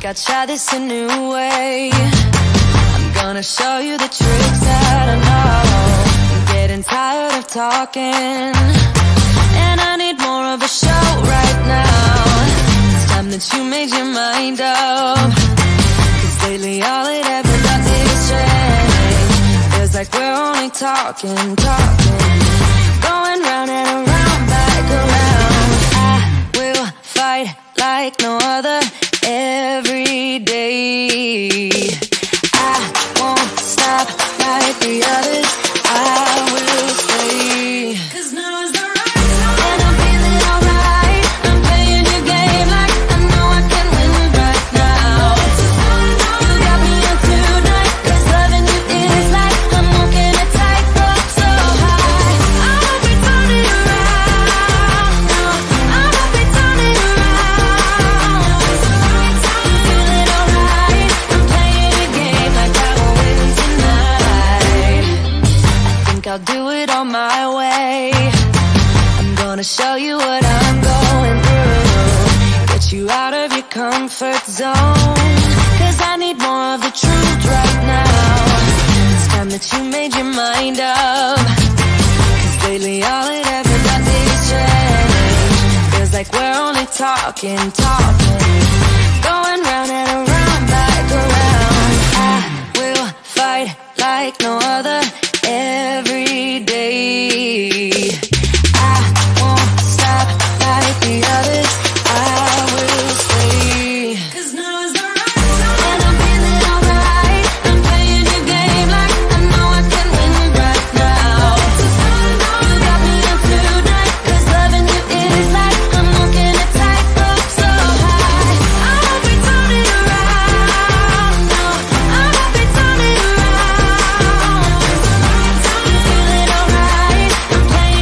I'll try this a new way. I'm gonna show you the tricks that I know. I'm getting tired of talking, and I need more of a show right now. It's time that you made your mind up, 'cause lately all it ever does is change. Feels like we're only talking, going round and around, back around. I will fight like no other every day. I won't stop like the others. I will stay, 'cause now is the right time, and I'm feeling alright. I'm playing your game like I know I can win right now. You got me on tonight, 'cause loving you is like I'm walking a tightrope so high. I won't be turning around, no, I won't be turning around. Feeling alright, I'm playing your game like I will win tonight. I think I'll do it on my way. I'm gonna show you what I'm going through, get you out of your comfort zone, 'cause I need more of the truth right now. It's time that you made your mind up, 'cause lately all it ever does is change. Feels like we're only talking, going round and around, back around. I will fight like no other every day. I won't stop like the others. I will stay, 'cause now is the right time, and I'm feeling alright. I'm playing your game like I know I can win right now. You got me on tonight, 'cause loving you is like I'm walking a tightrope so high. I won't be turning around, no, I won't be turning around. Feeling alright, I'm playing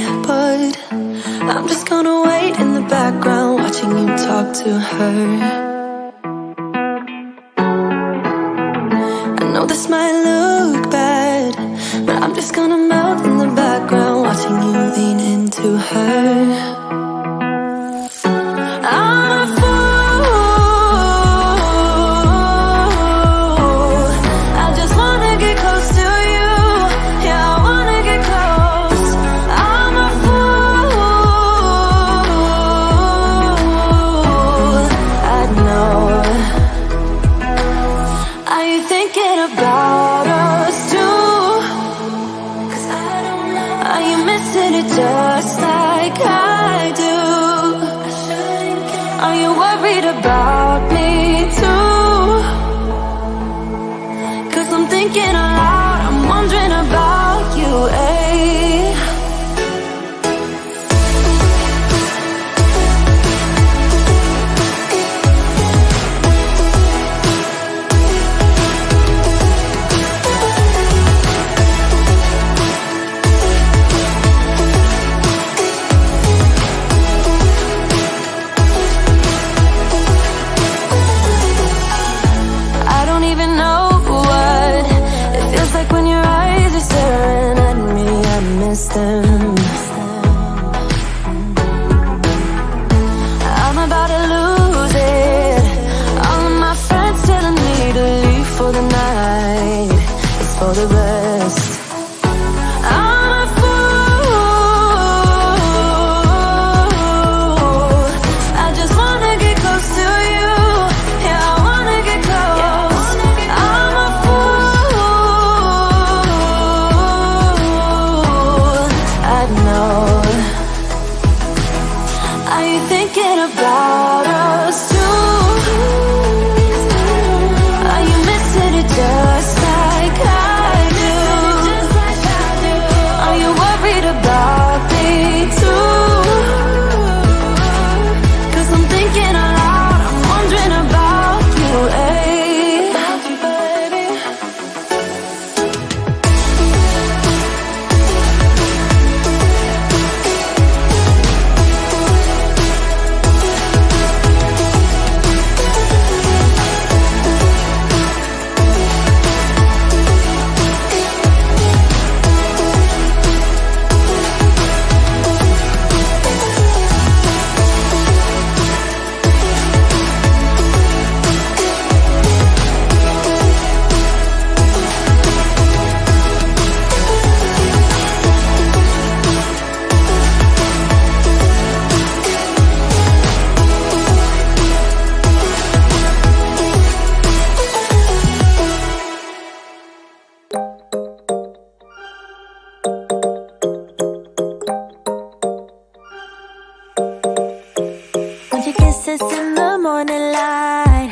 but I'm just gonna wait in the background, watching you talk to her. I know this might look bad, but I'm just gonna melt in the background, watching you lean into her. I'm a fool, I just wanna get close to you. Yeah, I wanna get close. I'm a fool, I know. Are you thinking about us too? 'Cause I don't know. Are you missing it just like I do? Are you worried about me too? 'Cause I'm thinking aloud, I'm wondering about you, eh? I don't even know what it feels like when your eyes are staring at me. I miss them. I'm about to lose it. All of my friends telling me to leave for the night. It's for the best. I'm a fool, I just wanna get close to you. Yeah, I wanna get close. I'm a fool, I know. Are you thinking about us too? Are you missing it just like I do? Are you worried about me too? 'Cause I'm thinking aloud, I'm wondering about you, eh? About you, baby. Want your kisses in the morning light.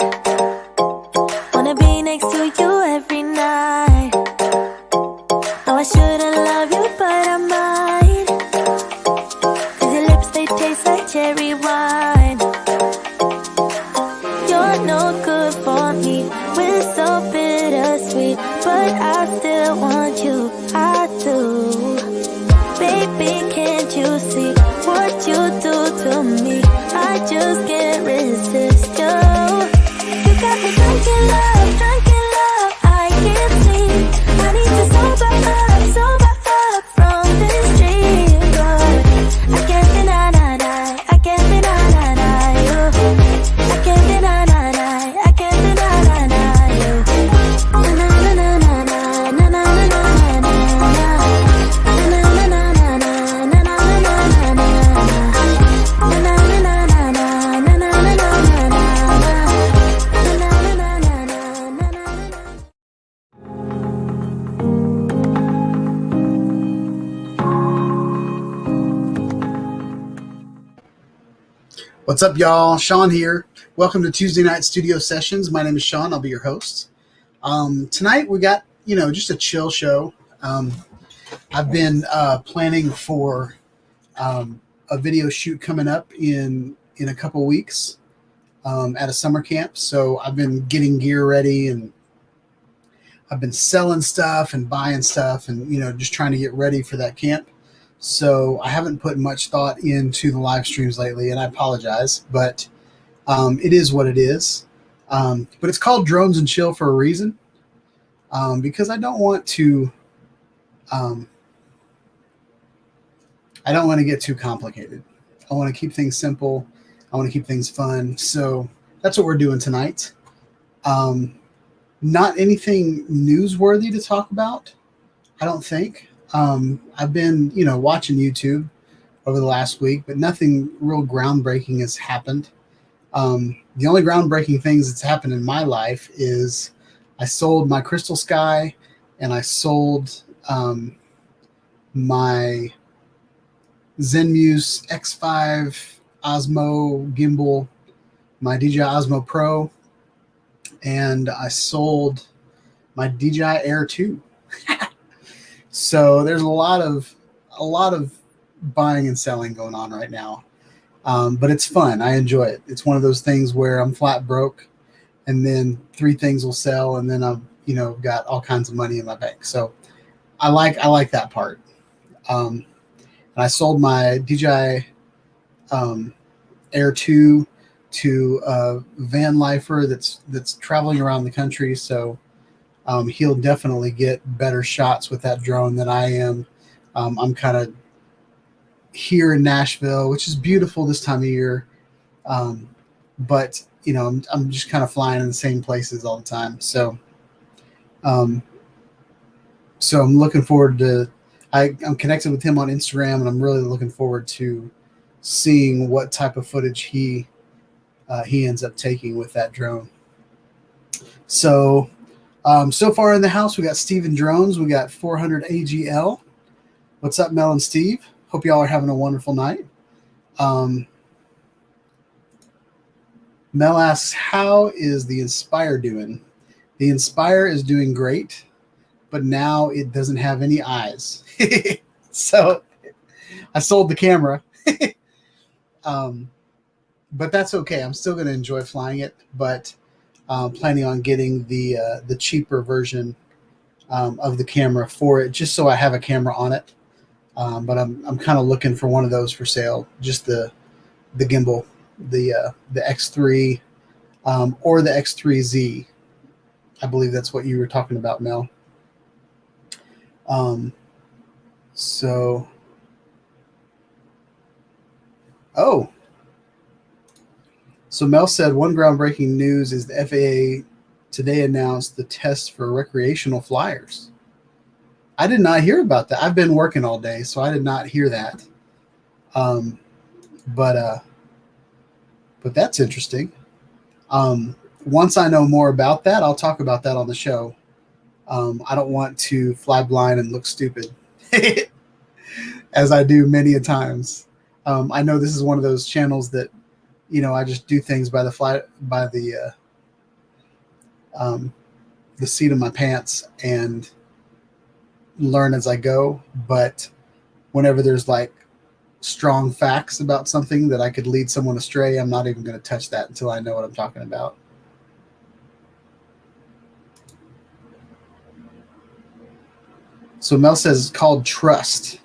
Wanna be next to you every night. No, I shouldn't love you, but I might. 'Cause your lips, they taste like cherry wine. You're no good for me, we're so bittersweet, but I still want you, I do. Baby, can't you see what you do to me? I just can't resist you. You got me drunk in love, I can't sleep. I need to sober up from this dream. But I can't deny, I can't deny you. I can't deny, I can't deny you. Na na na na na na na na na na na. Na na na na na na na na na na. Na na na na na na na na na na. What's up, y'all? Sean here. Welcome to Tuesday Night Studio Sessions. My name is Sean. I'll be your host. Tonight we got, just a chill show. I've been planning for a video shoot coming up in a couple weeks at a summer camp. So I've been getting gear ready, and I've been selling stuff and buying stuff and, just trying to get ready for that camp. So I haven't put much thought into the live streams lately, and I apologize, but it is what it is. But it's called Drones and Chill for a reason, because um, I don't want to get too complicated. I want to keep things simple. I want to keep things fun. So that's what we're doing tonight. Um, Not anything newsworthy to talk about, I don't think. I've been, watching YouTube over the last week, but nothing real groundbreaking has happened. The only groundbreaking things that's happened in my life is I sold my Crystal Sky, and I sold my Zenmuse X5 Osmo gimbal, my DJI Osmo Pro, and I sold my DJI Air 2. So there's a lot of buying and selling going on right now. But it's fun. I enjoy it. It's one of those things where I'm flat broke, and then three things will sell, and then I've got all kinds of money in my bank. So I like that part. And I sold my DJI Air 2 to a van lifer that's traveling around the country. So he'll definitely get better shots with that drone than I am. I'm kind of here in Nashville, which is beautiful this time of year. But I'm just kind of flying in the same places all the time. Um, so I'm looking forward to. I'm connected with him on Instagram, and I'm really looking forward to seeing what type of footage he ends up taking with that drone. So far in the house, we got Steven Drones. We got 400 AGL. What's up, Mel and Steve? Hope y'all are having a wonderful night. Mel asks, how is the Inspire doing? The Inspire is doing great, but now it doesn't have any eyes. So I sold the camera. But that's okay. I'm still going to enjoy flying it, but planning on getting the cheaper version of the camera for it, just so I have a camera on it. But I'm kind of looking for one of those for sale, just the gimbal, the X3 or the X3Z. I believe that's what you were talking about, Mel. Um, so, oh, so Mel said one groundbreaking news is the FAA today announced the test for recreational flyers. I did not hear about that. I've been working all day, so I did not hear that. Um, but that's interesting. Once I know more about that, I'll talk about that on the show. I don't want to fly blind and look stupid, as I do many a times. I know this is one of those channels that, I just do things by the seat of my pants and learn as I go. But whenever there's like strong facts about something that I could lead someone astray, I'm not even going to touch that until I know what I'm talking about. So Mel says it's called Trust.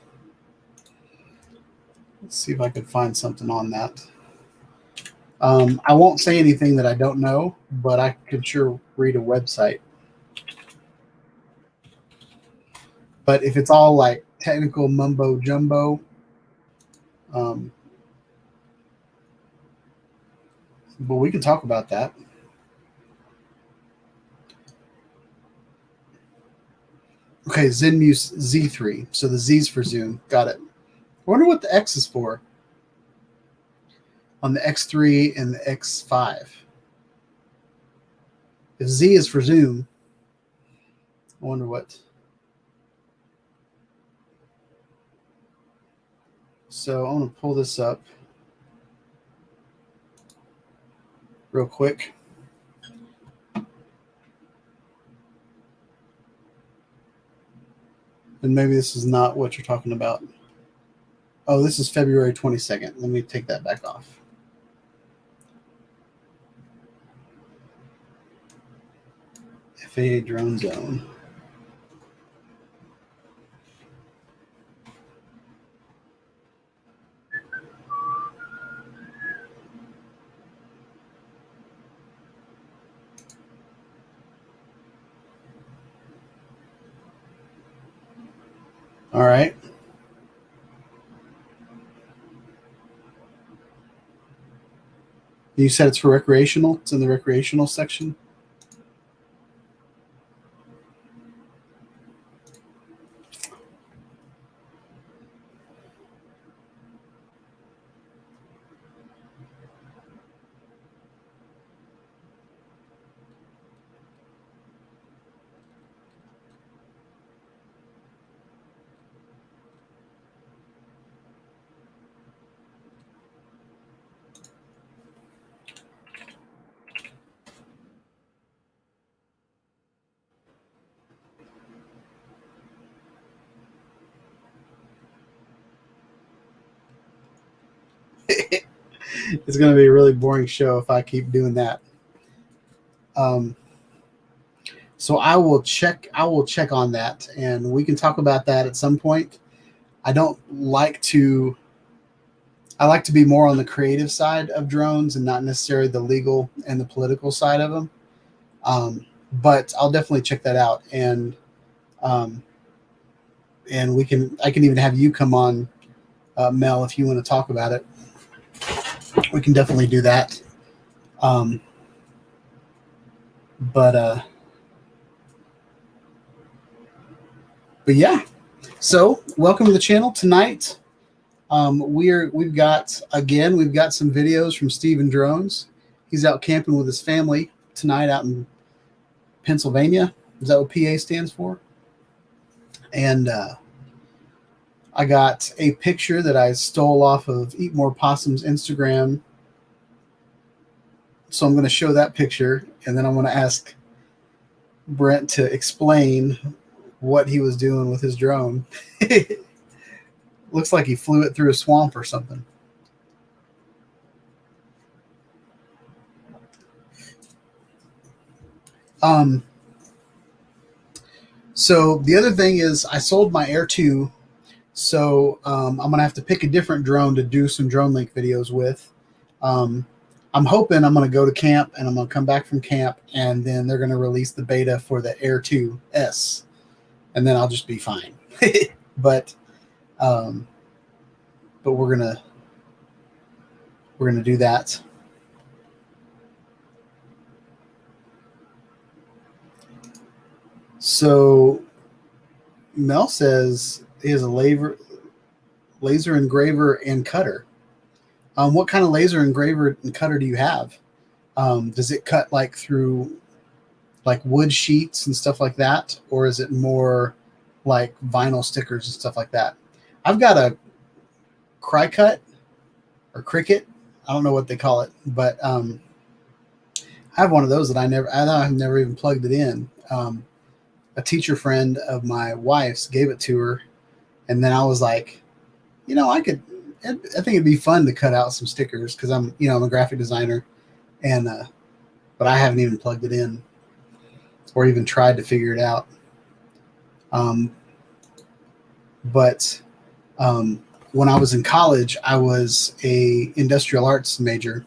Let's see if I could find something on that. I won't say anything that I don't know, but I could sure read a website. But if it's all like technical mumbo jumbo, but we can talk about that. Okay, Zenmuse Z3. So the Z's for zoom. Got it. I wonder what the X is for on the X3 and the X5. If Z is for zoom, I wonder what. So I'm going to pull this up real quick. And maybe this is not what you're talking about. Oh, this is February 22nd. Let me take that back off. FAA drone zone. right. You said it's for recreational? It's in the recreational section? It's going to be a really boring show if I keep doing that. So I will check on that, and we can talk about that at some point. I don't like to I like to be more on the creative side of drones and not necessarily the legal and the political side of them. But I'll definitely check that out, um, and I can even have you come on, Mel, if you want to talk about it. We can definitely do that. Um, but yeah. So welcome to the channel tonight. We've got some videos from Steven Drones. He's out camping with his family tonight out in Pennsylvania. Is that what PA stands for? And I got a picture that I stole off of Eat More Possum's Instagram. So I'm going to show that picture, and then I'm going to ask Brent to explain what he was doing with his drone. Looks like he flew it through a swamp or something. So the other thing is I sold my Air 2, so I'm going to have to pick a different drone to do some drone link videos with. I'm hoping I'm going to go to camp, and I'm going to come back from camp, and then they're going to release the beta for the Air 2S, and then I'll just be fine. But we're gonna do that. So Mel says he has a laser engraver and cutter. What kind of laser engraver and cutter do you have? Does it cut like through like wood sheets and stuff like that, or is it more like vinyl stickers and stuff like that? I've got a Cricut or Cricket, I don't know what they call it, but I have one of those that I've never even plugged it in. A teacher friend of my wife's gave it to her, and then I was like, I think it'd be fun to cut out some stickers because I'm a graphic designer, and but I haven't even plugged it in or even tried to figure it out. But when I was in college, I was a industrial arts major.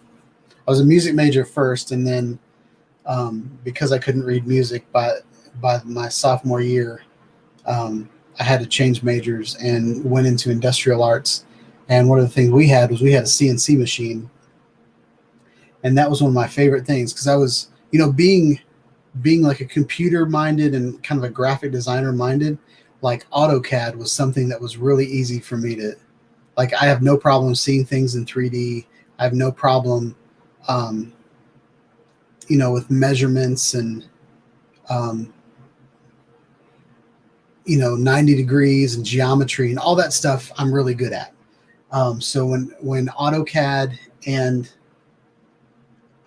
I was a music major first, and then because I couldn't read music by my sophomore year, I had to change majors and went into industrial arts. And one of the things we had a CNC machine, and that was one of my favorite things because I was, being like a computer minded and kind of a graphic designer minded, like AutoCAD was something that was really easy for me to, like, I have no problem seeing things in 3D. I have no problem, with measurements and, 90 degrees and geometry and all that stuff I'm really good at. So when AutoCAD, and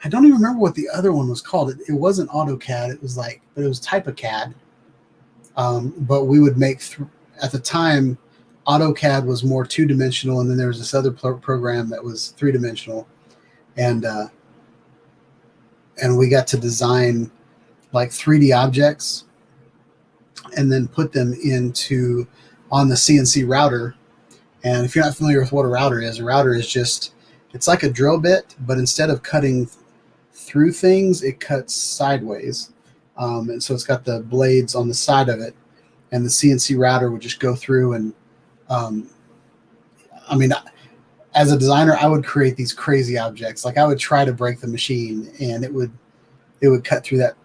I don't even remember what the other one was called. It wasn't AutoCAD. It was but it was type of CAD. But we would make, at the time, AutoCAD was more two-dimensional, and then there was this other program that was three-dimensional, and we got to design like 3D objects and then put them on the CNC router. And if you're not familiar with what a router is just, it's like a drill bit, but instead of cutting through things, it cuts sideways. And so it's got the blades on the side of it, and the CNC router would just go through and Um, I mean, as a designer, I would create these crazy objects. Like I would try to break the machine, and it would cut through that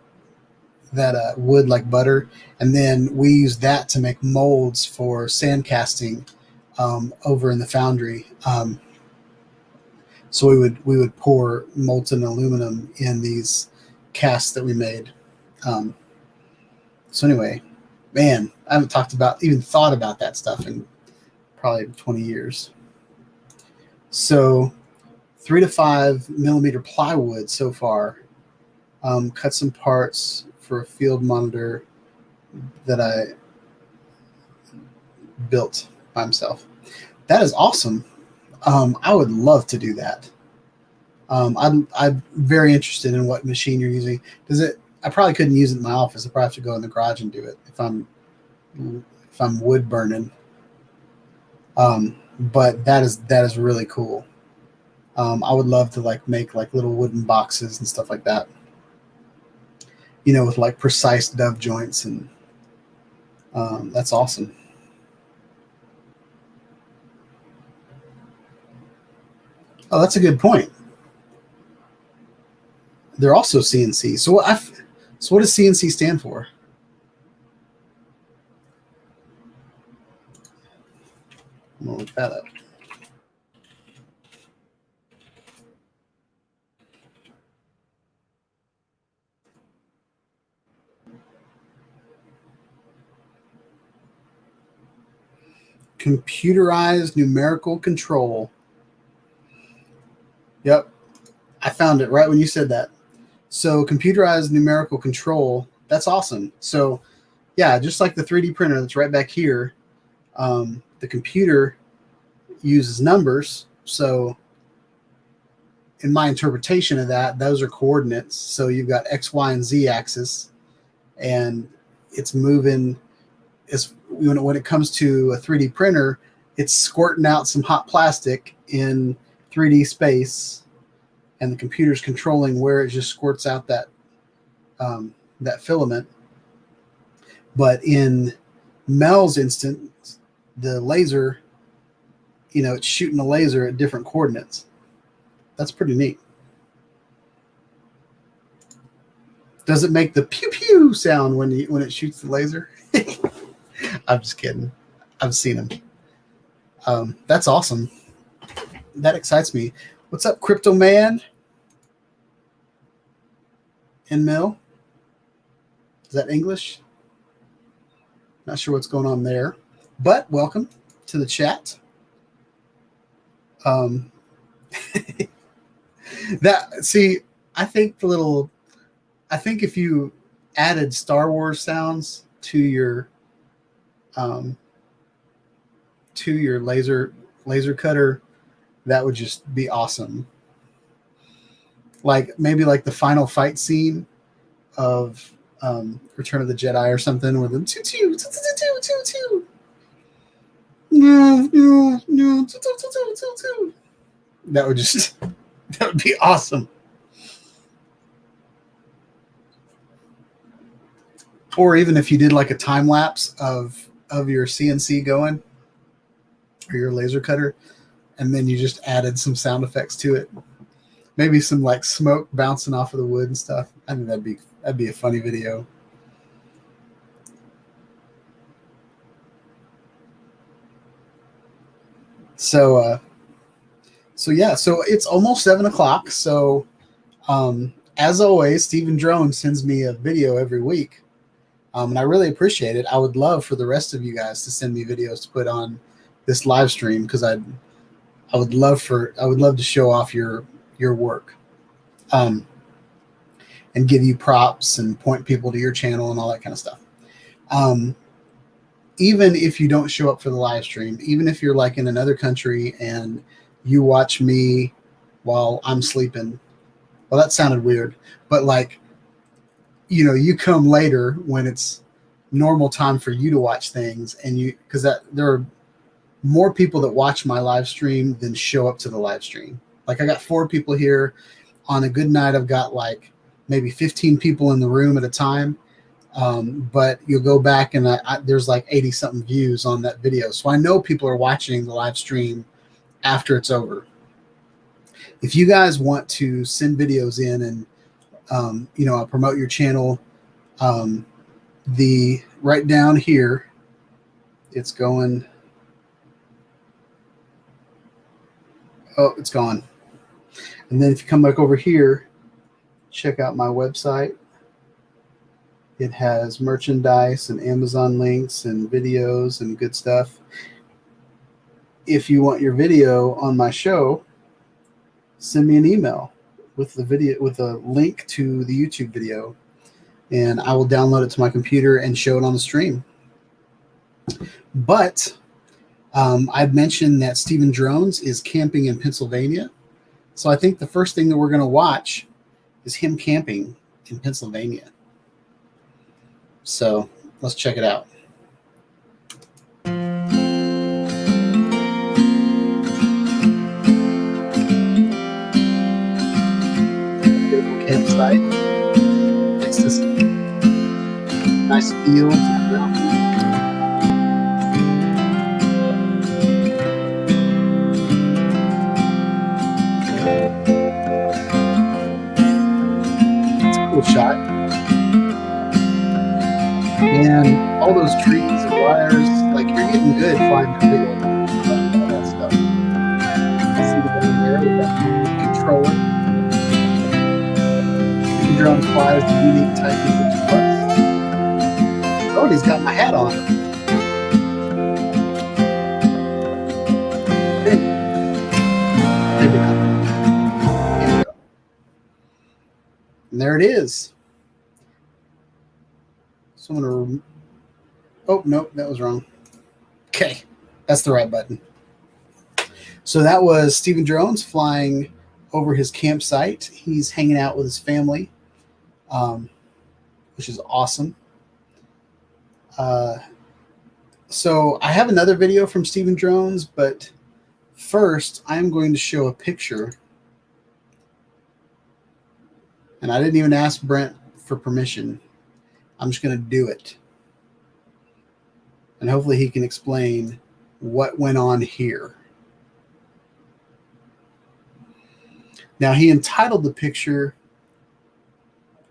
wood like butter, and then we used that to make molds for sand casting over in the foundry. So we would pour molten aluminum in these casts that we made. Um, so anyway, man, I haven't even thought about that stuff in probably 20 years. So 3 to 5 millimeter plywood so far. Cut some parts for a field monitor that I built by himself. That is awesome. I would love to do that. I'm very interested in what machine you're using. I probably couldn't use it in my office. I probably have to go in the garage and do it if I'm wood burning. But that is really cool. I would love to like make like little wooden boxes and stuff like that. With like precise dove joints, and that's awesome. Oh, that's a good point. They're also CNC. So what does CNC stand for? I'm gonna look that up. Computerized numerical control. Yep. I found it right when you said that. So computerized numerical control, that's awesome. So yeah, just like the 3D printer that's right back here, the computer uses numbers. So in my interpretation of that, those are coordinates. So you've got X, Y, and Z axis, and it's moving. When it comes to a 3D printer, it's squirting out some hot plastic in 3D space, and the computer's controlling where it just squirts out that filament. But in Mel's instance, the laser, it's shooting a laser at different coordinates. That's pretty neat. Does it make the pew pew sound when it shoots the laser? I'm just kidding. I've seen them. That's awesome. That excites me. What's up, Crypto Man? And Mill? Is that English? Not sure what's going on there, but welcome to the chat. I think if you added Star Wars sounds to your laser cutter, that would just be awesome. Like maybe like the final fight scene of Return of the Jedi or something, where the that would be awesome. Or even if you did like a time lapse of your CNC going, or your laser cutter, and then you just added some sound effects to it. Maybe some like smoke bouncing off of the wood and stuff. I think that'd be a funny video. So it's almost 7:00. So as always, Stephen Drone sends me a video every week. And I really appreciate it. I would love for the rest of you guys to send me videos to put on this live stream, because I would love to show off your work, and give you props and point people to your channel and all that kind of stuff. Even if you don't show up for the live stream, even if you're like in another country and you watch me while I'm sleeping, well, that sounded weird, but like, you come later when it's normal time for you to watch things, and because there are more people that watch my live stream than show up to the live stream. Like I got 4 people here. On a good night, I've got like maybe 15 people in the room at a time. But you'll go back and there's like 80 something views on that video. So I know people are watching the live stream after it's over. If you guys want to send videos in and, promote your channel, the right down here, it's going. Oh, it's gone. And then if you come back over here, check out my website. It has merchandise and Amazon links and videos and good stuff. If you want your video on my show, send me an email with the video, with a link to the YouTube video, and I will download it to my computer and show it on the stream. But I've mentioned that Stephen Drones is camping in Pennsylvania. So I think the first thing that we're going to watch is him camping in Pennsylvania. So let's check it out. Beautiful campsite. Next to some nice fields and mountains. Shot, and all those trees and wires, like you're getting good flying the video, all that stuff. See the down there with that controller. The drone flies the unique Type Plus. Oh, and he's got my hat on. Maybe not. And there it is. So I'm going to... Oh, no, that was wrong. Okay, that's the right button. So that was Stephen Drones flying over his campsite. He's hanging out with his family, which is awesome. So I have another video from Stephen Drones, but first I'm going to show a picture. And I didn't even ask Brent for permission. I'm just going to do it. And hopefully he can explain what went on here. Now, he entitled the picture.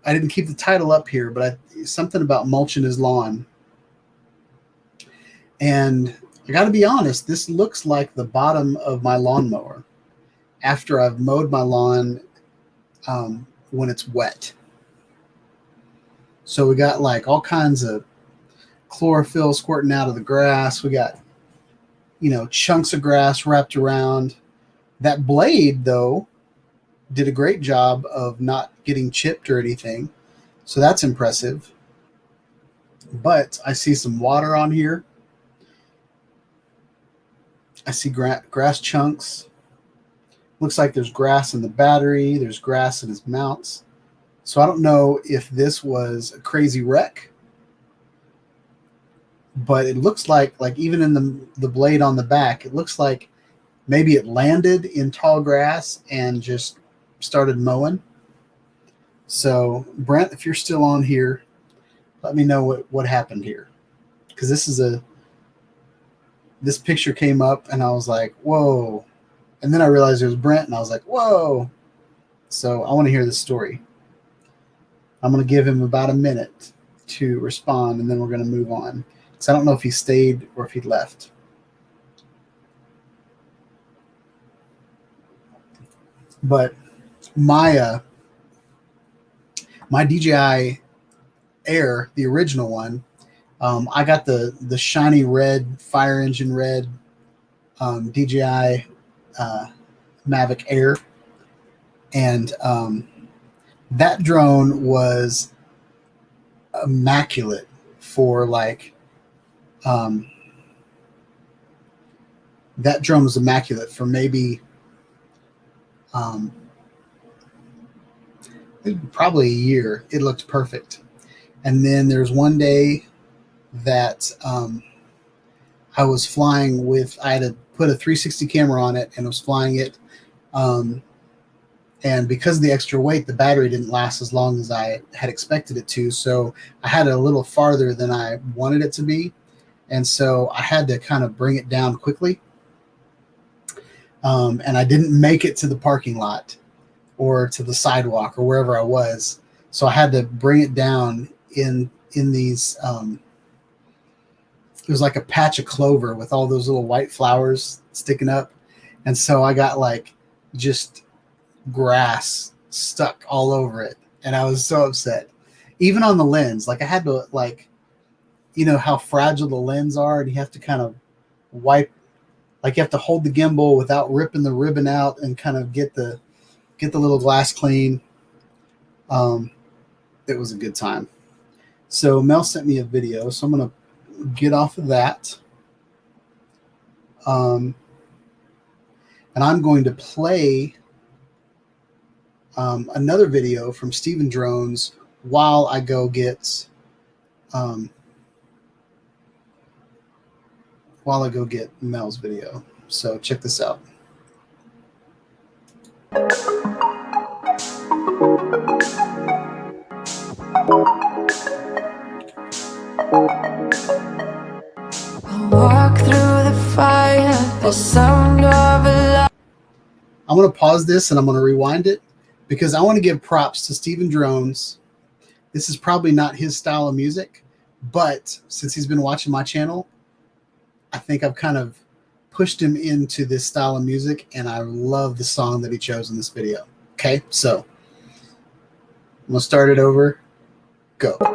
I didn't keep the title up here, but something about mulching his lawn. And I got to be honest, this looks like the bottom of my lawnmower after I've mowed my lawn when it's wet. So we got like all kinds of chlorophyll squirting out of the grass. We got, chunks of grass wrapped around. That blade, though, did a great job of not getting chipped or anything. So that's impressive. But I see some water on here. I see grass chunks. Looks like there's grass in the battery. There's grass in his mounts. So I don't know if this was a crazy wreck, but it looks like even in the blade on the back, it looks like maybe it landed in tall grass and just started mowing. So Brent, if you're still on here, let me know what happened here. Because this picture came up and I was like, whoa. And then I realized it was Brent, and I was like, whoa. So I want to hear this story. I'm going to give him about a minute to respond, and then we're going to move on. Because I don't know if he stayed or if he left. But my DJI Air, the original one, I got the shiny red, fire engine red DJI Mavic Air, and that drone was immaculate for that drone was immaculate for maybe probably a year. It looked perfect. And then there's one day that I was flying with, I had to put a 360 camera on it and was flying it And because of the extra weight, the battery didn't last as long as I had expected it to. So I had it a little farther than I wanted it to be. And so I had to kind of bring it down quickly. And I didn't make it to the parking lot or to the sidewalk or wherever I was. So I had to bring it down in these, it was like a patch of clover with all those little white flowers sticking up. And so I got like just grass stuck all over it. And I was so upset. Even on the lens, like I had to, like, you know how fragile the lens are, and you have to kind of wipe, like you have to hold the gimbal without ripping the ribbon out and kind of get the little glass clean. It was a good time. So Mel sent me a video, so I'm going to get off of that. And I'm going to play another video from Steven Drones while I go get Mel's video. So check this out. I walk through the fire, the sound of a love. I'm going to pause this and I'm going to rewind it because I want to give props to Steven Drones. This is probably not his style of music, but since he's been watching my channel, I think I've kind of pushed him into this style of music, and I love the song that he chose in this video. Okay, so I'm going to start it over. Go. I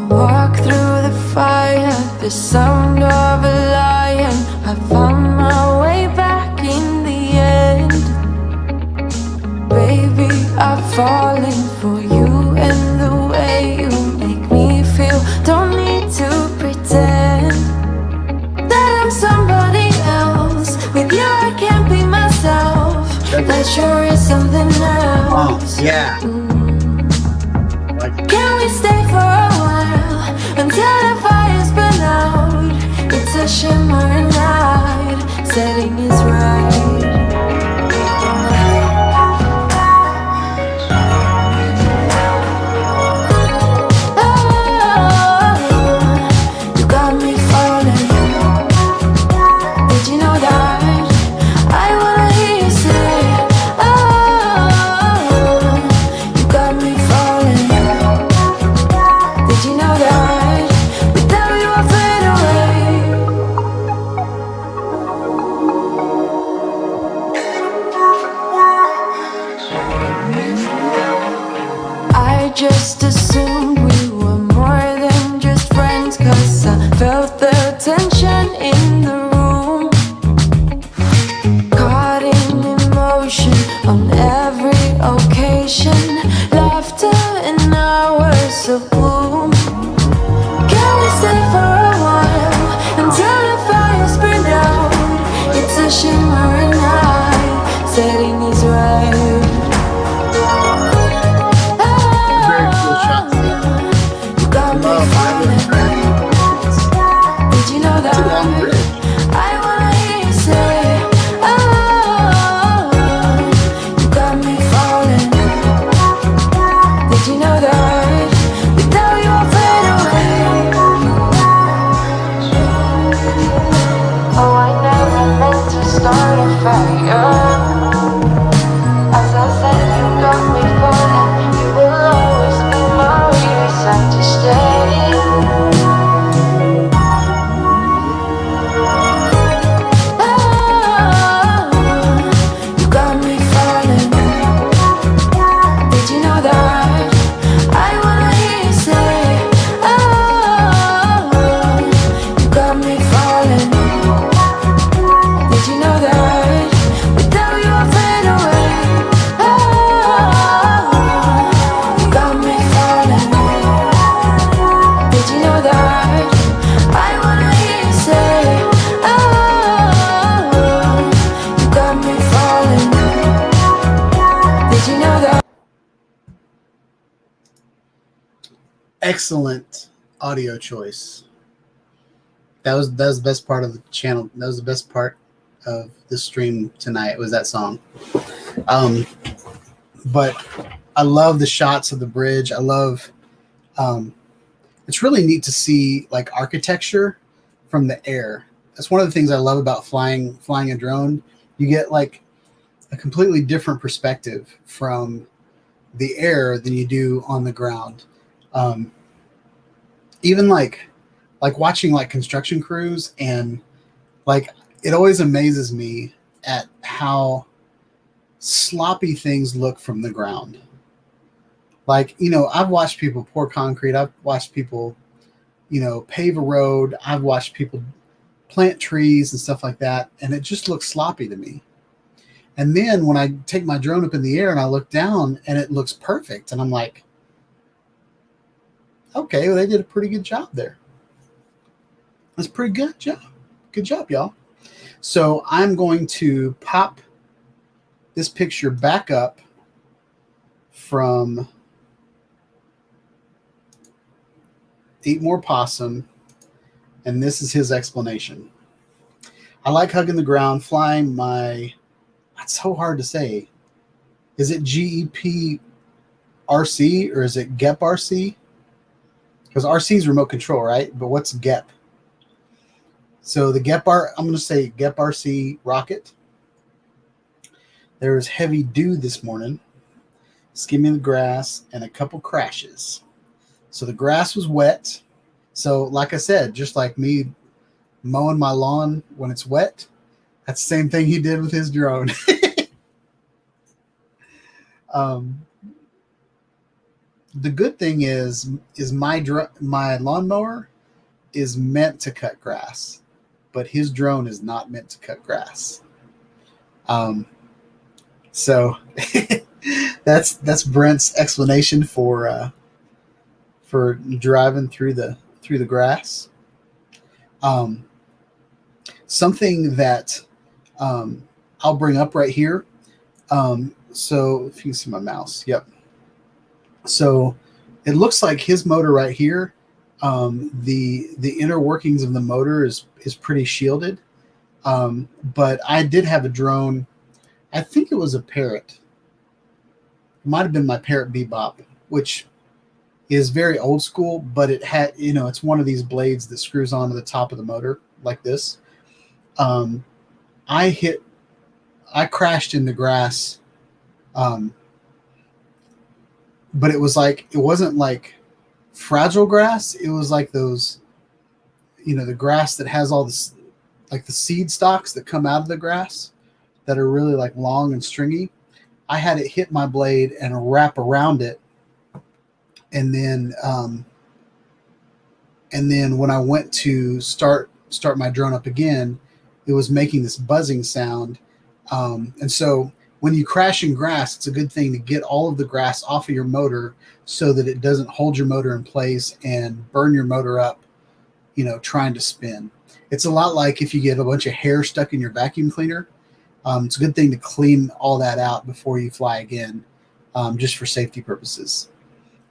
walk through the fire, the sound of a lion. I found my way back in the end. Baby, I've fallen for you and the way you make me feel. Don't need to pretend that I'm somebody else. With you I can't be myself. That sure is something else. Yeah. Can we stay for a while until the fire's been out? It's a shimmering night, setting is right. Just assumed we were more than just friends, 'cause I felt the tension in the room. Caught in emotion on every occasion. Laughter and hours of gloom. Can we stay for a while until the fire's burned out? It's a shimmering night, setting is right. Excellent audio choice. That was the best part of the channel. That was the best part of the stream tonight, was that song. But I love the shots of the bridge. I love it's really neat to see like architecture from the air. That's one of the things I love about flying a drone. You get like a completely different perspective from the air than you do on the ground. Um, Even like watching like construction crews, and like it always amazes me at how sloppy things look from the ground. Like, I've watched people pour concrete. I've watched people, pave a road. I've watched people plant trees and stuff like that. And it just looks sloppy to me. And then when I take my drone up in the air and I look down and it looks perfect, and I'm like, okay, well, they did a pretty good job there. That's a pretty good job. Good job, y'all. So I'm going to pop this picture back up from Eat More Possum, and this is his explanation. I like hugging the ground, flying my, that's so hard to say. Is it GEP RC or is it GEP RC? Because RC is remote control, right? But what's GEP? So the I'm going to say GEP RC rocket. There was heavy dew this morning, skimming the grass, and a couple crashes. So the grass was wet. So like I said, just like me mowing my lawn when it's wet, that's the same thing he did with his drone. The good thing is my lawnmower is meant to cut grass, but his drone is not meant to cut grass. So that's Brent's explanation for driving through the grass. Something that I'll bring up right here. So if you can see my mouse, yep. So it looks like his motor right here, the inner workings of the motor is pretty shielded. But I did have a drone. I think it was a Parrot. It might have been my Parrot Bebop, which is very old school, but it had, it's one of these blades that screws onto the top of the motor like this. I crashed in the grass. But it wasn't like fragile grass. It was like those, the grass that has all this, like the seed stalks that come out of the grass that are really like long and stringy. I had it hit my blade and wrap around it. And then when I went to start my drone up again, it was making this buzzing sound. And so when you crash in grass, it's a good thing to get all of the grass off of your motor so that it doesn't hold your motor in place and burn your motor up, trying to spin. It's a lot like if you get a bunch of hair stuck in your vacuum cleaner. It's a good thing to clean all that out before you fly again, just for safety purposes.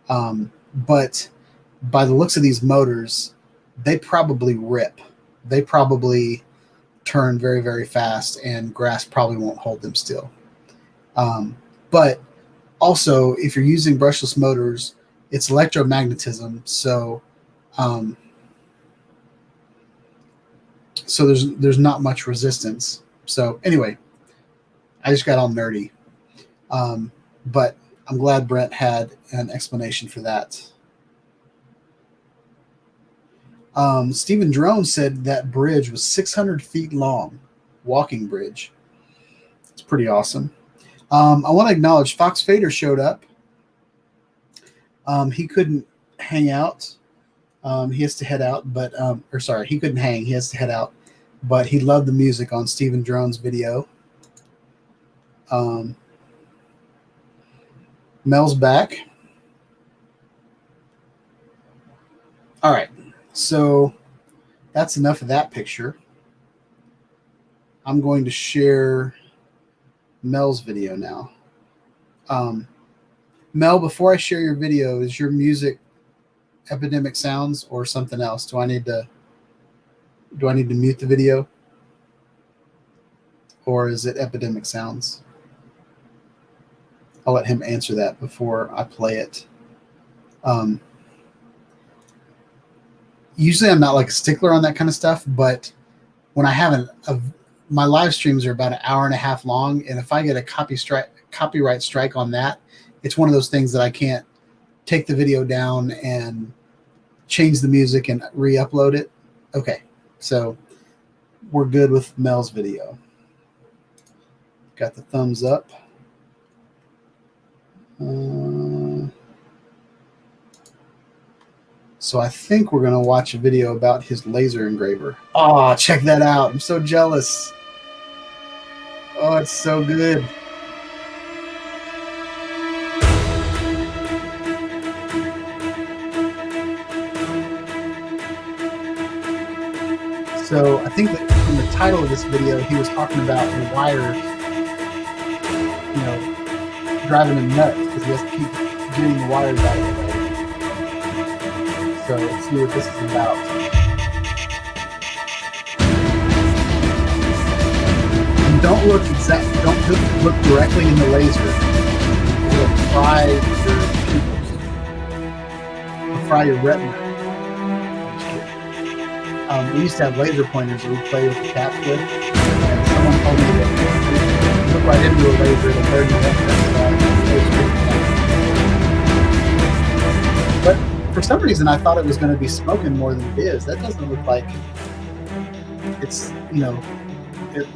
But by the looks of these motors, they probably rip. They probably turn very, very fast, and grass probably won't hold them still. But also, if you're using brushless motors, it's electromagnetism. So there's not much resistance. So anyway, I just got all nerdy. But I'm glad Brent had an explanation for that. Stephen Drone said that bridge was 600 feet long, walking bridge. It's pretty awesome. I want to acknowledge Fox Fader showed up. He couldn't hang out. He has to head out, but he couldn't hang. He has to head out, but he loved the music on Stephen Drone's video. Mel's back. All right, so that's enough of that picture. I'm going to share Mel's video now. Mel, before I share your video, is your music Epidemic Sounds or something else? Do I need to Do I need to mute the video? Or is it epidemic sounds? I'll let him answer that before I play it. Usually I'm not like a stickler on that kind of stuff, but when I have my live streams are about an hour and a half long, and if I get a copyright strike on that, it's one of those things that I can't take the video down and change the music and re-upload it. Okay, so we're good with Mel's video. Got the thumbs up. So I think we're going to watch a video about his laser engraver. Oh, check that out. I'm so jealous. Oh, it's so good. So I think that from the title of this video, he was talking about the wires, you know, driving him nuts because he has to keep getting the wires out of the way. So let's see what this is about. And don't look directly in the laser. It'll fry your pupils. It'll fry your retina. We used to have laser pointers that we play with the cats with, and someone told me that if you look right into a laser, it'll burn you up. But for some reason, I thought it was going to be smoking more than it is. That doesn't look like it's, you know,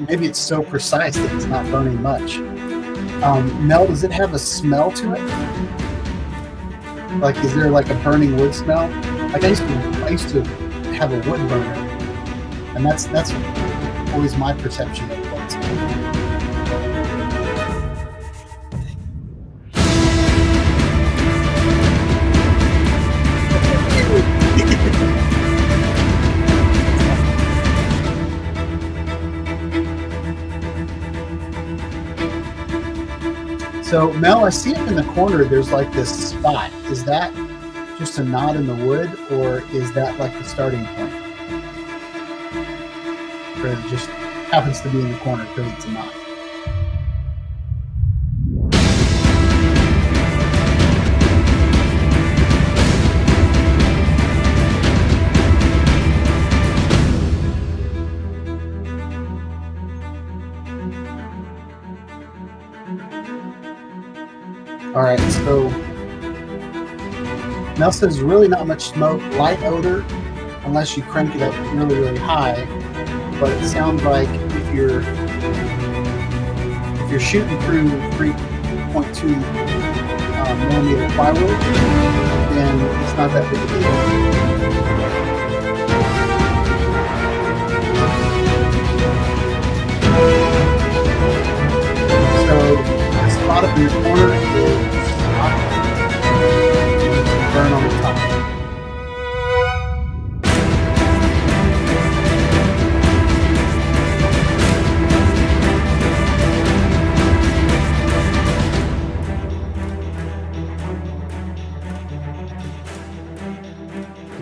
maybe it's so precise that it's not burning much. Mel, does it have a smell to it? Like, is there like a burning wood smell? Like I used to have a wood burner, and that's always my perception of what's So Mel, I see up in the corner there's like this spot. Is that just a knot in the wood, or is that like the starting point? Or it just happens to be in the corner because it's a knot? All right, so Mel says really not much smoke, light odor, unless you crank it up really, really high. But it sounds like if you're shooting through 3.2 millimeter plywood, then it's not that big a deal. So the spot up in the corner is burn on the top.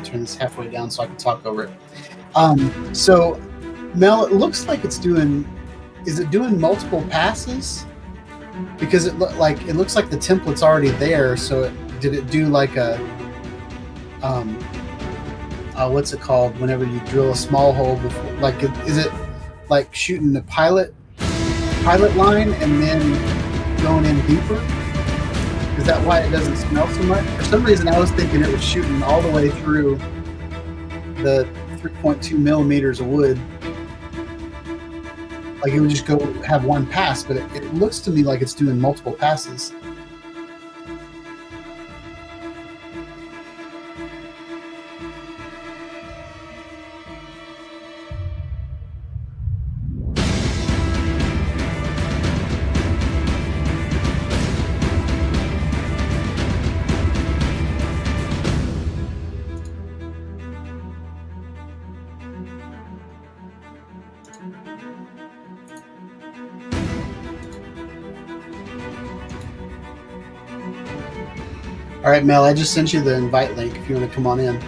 Turn this halfway down so I can talk over it. So Mel, it looks like it's doing. Is it doing multiple passes? Because it looks like the template's already there. So did it do like a what's it called? Whenever you drill a small hole before, like, is it like shooting the pilot line and then going in deeper? Is that why it doesn't smell so much? For some reason, I was thinking it was shooting all the way through the 3.2 millimeters of wood. Like it would just go have one pass, but it looks to me like it's doing multiple passes. All right, Mel, I just sent you the invite link if you want to come on in.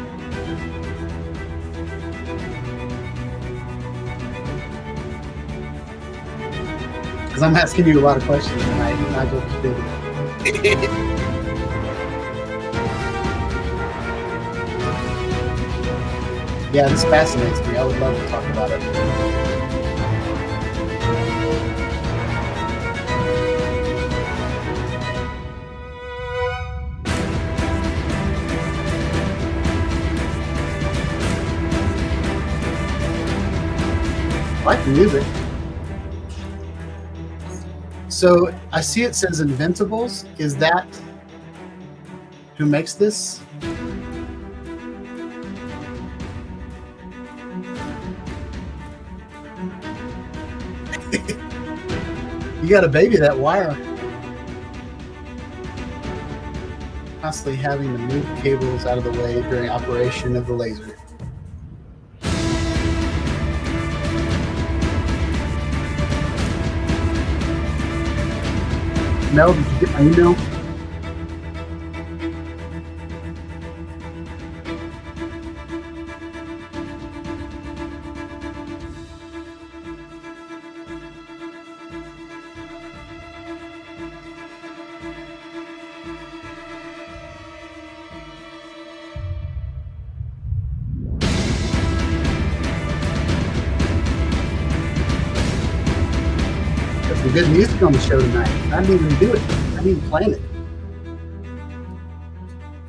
I'm asking you a lot of questions tonight. You might as well just do it. Yeah, this fascinates me. I would love to talk about it. I like the music. So I see it says Inventables. Is that who makes this? You got to baby that wire. Constantly having to move cables out of the way during operation of the laser. Mel, did you get my email? Got some good music on the show tonight. I didn't even do it. I didn't even plan it.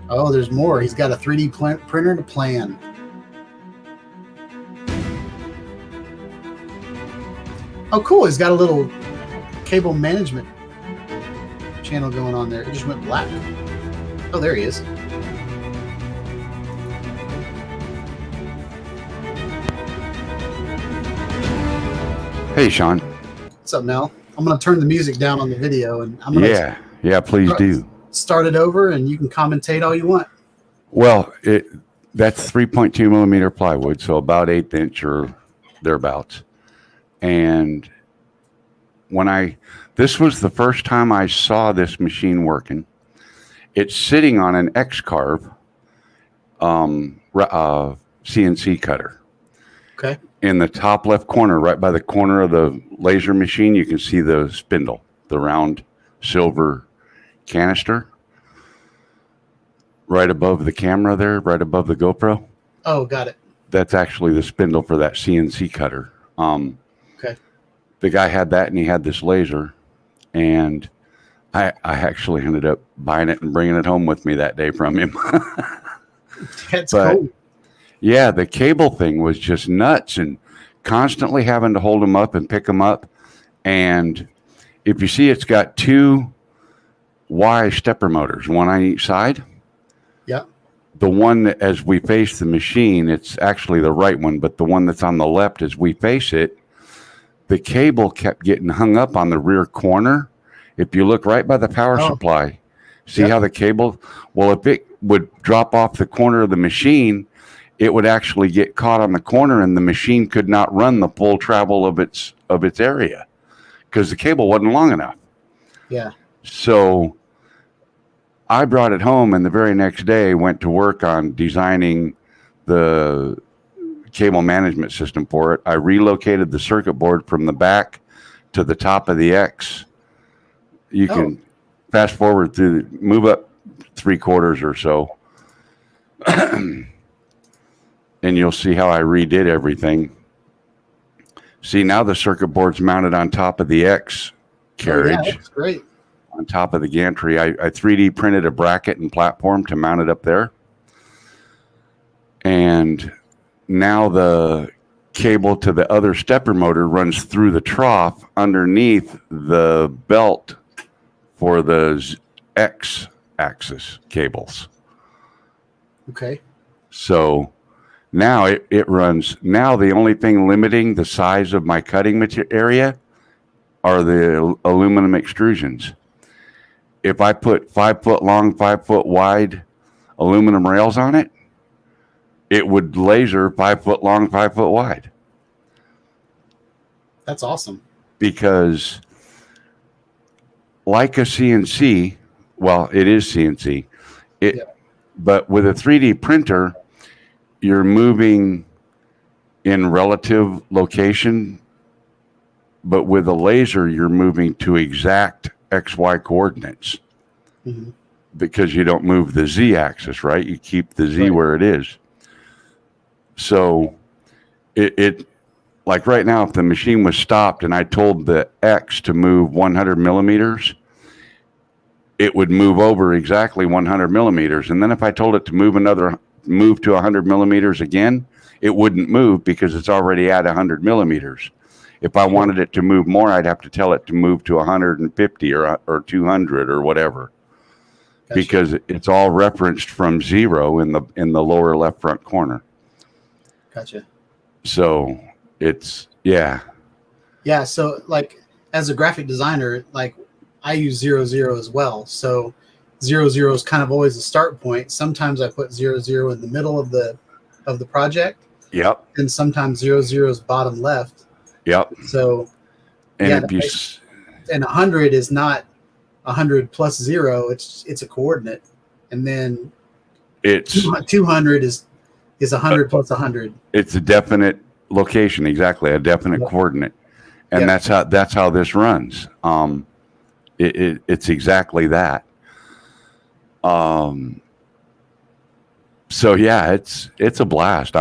Oh, there's more. He's got a 3D printer to plan. Oh, cool. He's got a little cable management channel going on there. It just went black. Oh, there he is. Hey, Sean. What's up, Mel? I'm going to turn the music down on the video, and I'm going to Please do. Start it over, and you can commentate all you want. Well, that's 3.2 millimeter plywood, so about 1/8 inch or thereabouts. And this was the first time I saw this machine working. It's sitting on an X-Carve CNC cutter. Okay. In the top left corner, right by the corner of the laser machine, you can see the spindle, the round silver canister. Right above the camera there, right above the GoPro. Oh, got it. That's actually the spindle for that CNC cutter. Okay. The guy had that, and he had this laser, and I actually ended up buying it and bringing it home with me that day from him. That's cool. Yeah, the cable thing was just nuts, and constantly having to hold them up and pick them up. And if you see, it's got 2 Y stepper motors, one on each side. Yeah. The one that, as we face the machine, it's actually the right one, but the one that's on the left, as we face it, the cable kept getting hung up on the rear corner. If you look right by the power supply, see how the cable, well, if it would drop off the corner of the machine, it would actually get caught on the corner, and the machine could not run the full travel of its area because the cable wasn't long enough. Yeah. So I brought it home, and the very next day went to work on designing the cable management system for it. I relocated the circuit board from the back to the top of the X. You can fast forward through, move up 3/4 or so, and you'll see how I redid everything. See, now the circuit board's mounted on top of the X carriage. Yeah, that's great. On top of the gantry. I 3D printed a bracket and platform to mount it up there. And now the cable to the other stepper motor runs through the trough underneath the belt for the X axis cables. Okay. So now it runs. Now the only thing limiting the size of my cutting material area are the aluminum extrusions. If I put 5 foot long, 5 foot wide aluminum rails on it, it would laser 5 foot long, 5 foot wide. That's awesome. Because like a CNC, well, it is CNC, but with a 3D printer, you're moving in relative location but with a laser, you're moving to exact XY coordinates because you don't move the Z axis, right? You keep the Z where it is. So it like right now, if the machine was stopped and I told the X to move 100 millimeters, it would move over exactly 100 millimeters. And then if I told it to move to 100 millimeters again, it wouldn't move because it's already at 100 millimeters. If I wanted it to move more, I'd have to tell it to move to 150 or 200 or whatever. Gotcha. Because it's all referenced from 0 in the lower left front corner. Gotcha. So it's, yeah. Yeah. So like as a graphic designer, like I use 0, 0 as well. So 0, 0 is kind of always the start point. Sometimes I put 0, 0 in the middle of the project. Yep. And sometimes 0, 0 is bottom left. Yep. So, and yeah, and 100 is not 100 plus 0. It's a coordinate, and then it's 200 is 100 plus 100. It's a definite location, exactly, a definite coordinate, and that's how this runs. It's exactly that. So yeah, it's a blast.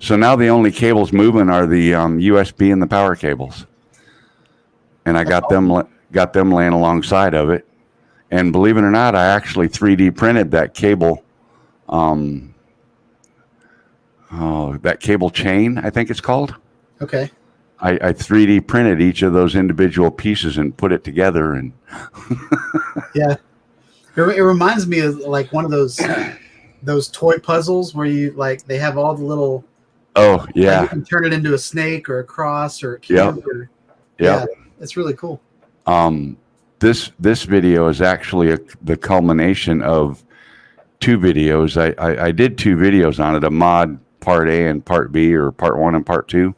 So now the only cables moving are the USB and the power cables, and I got them laying alongside of it. And believe it or not, I actually 3D printed that cable, that cable chain, I think it's called. Okay. I 3D printed each of those individual pieces and put it together, and yeah, it reminds me of like one of those toy puzzles where you like they have all the little. Oh yeah, like you can turn it into a snake or a cross or a cube. Yeah, it's really cool. This video is actually the culmination of 2 videos. I did 2 videos on it, a mod part A and part B, or part 1 and part 2.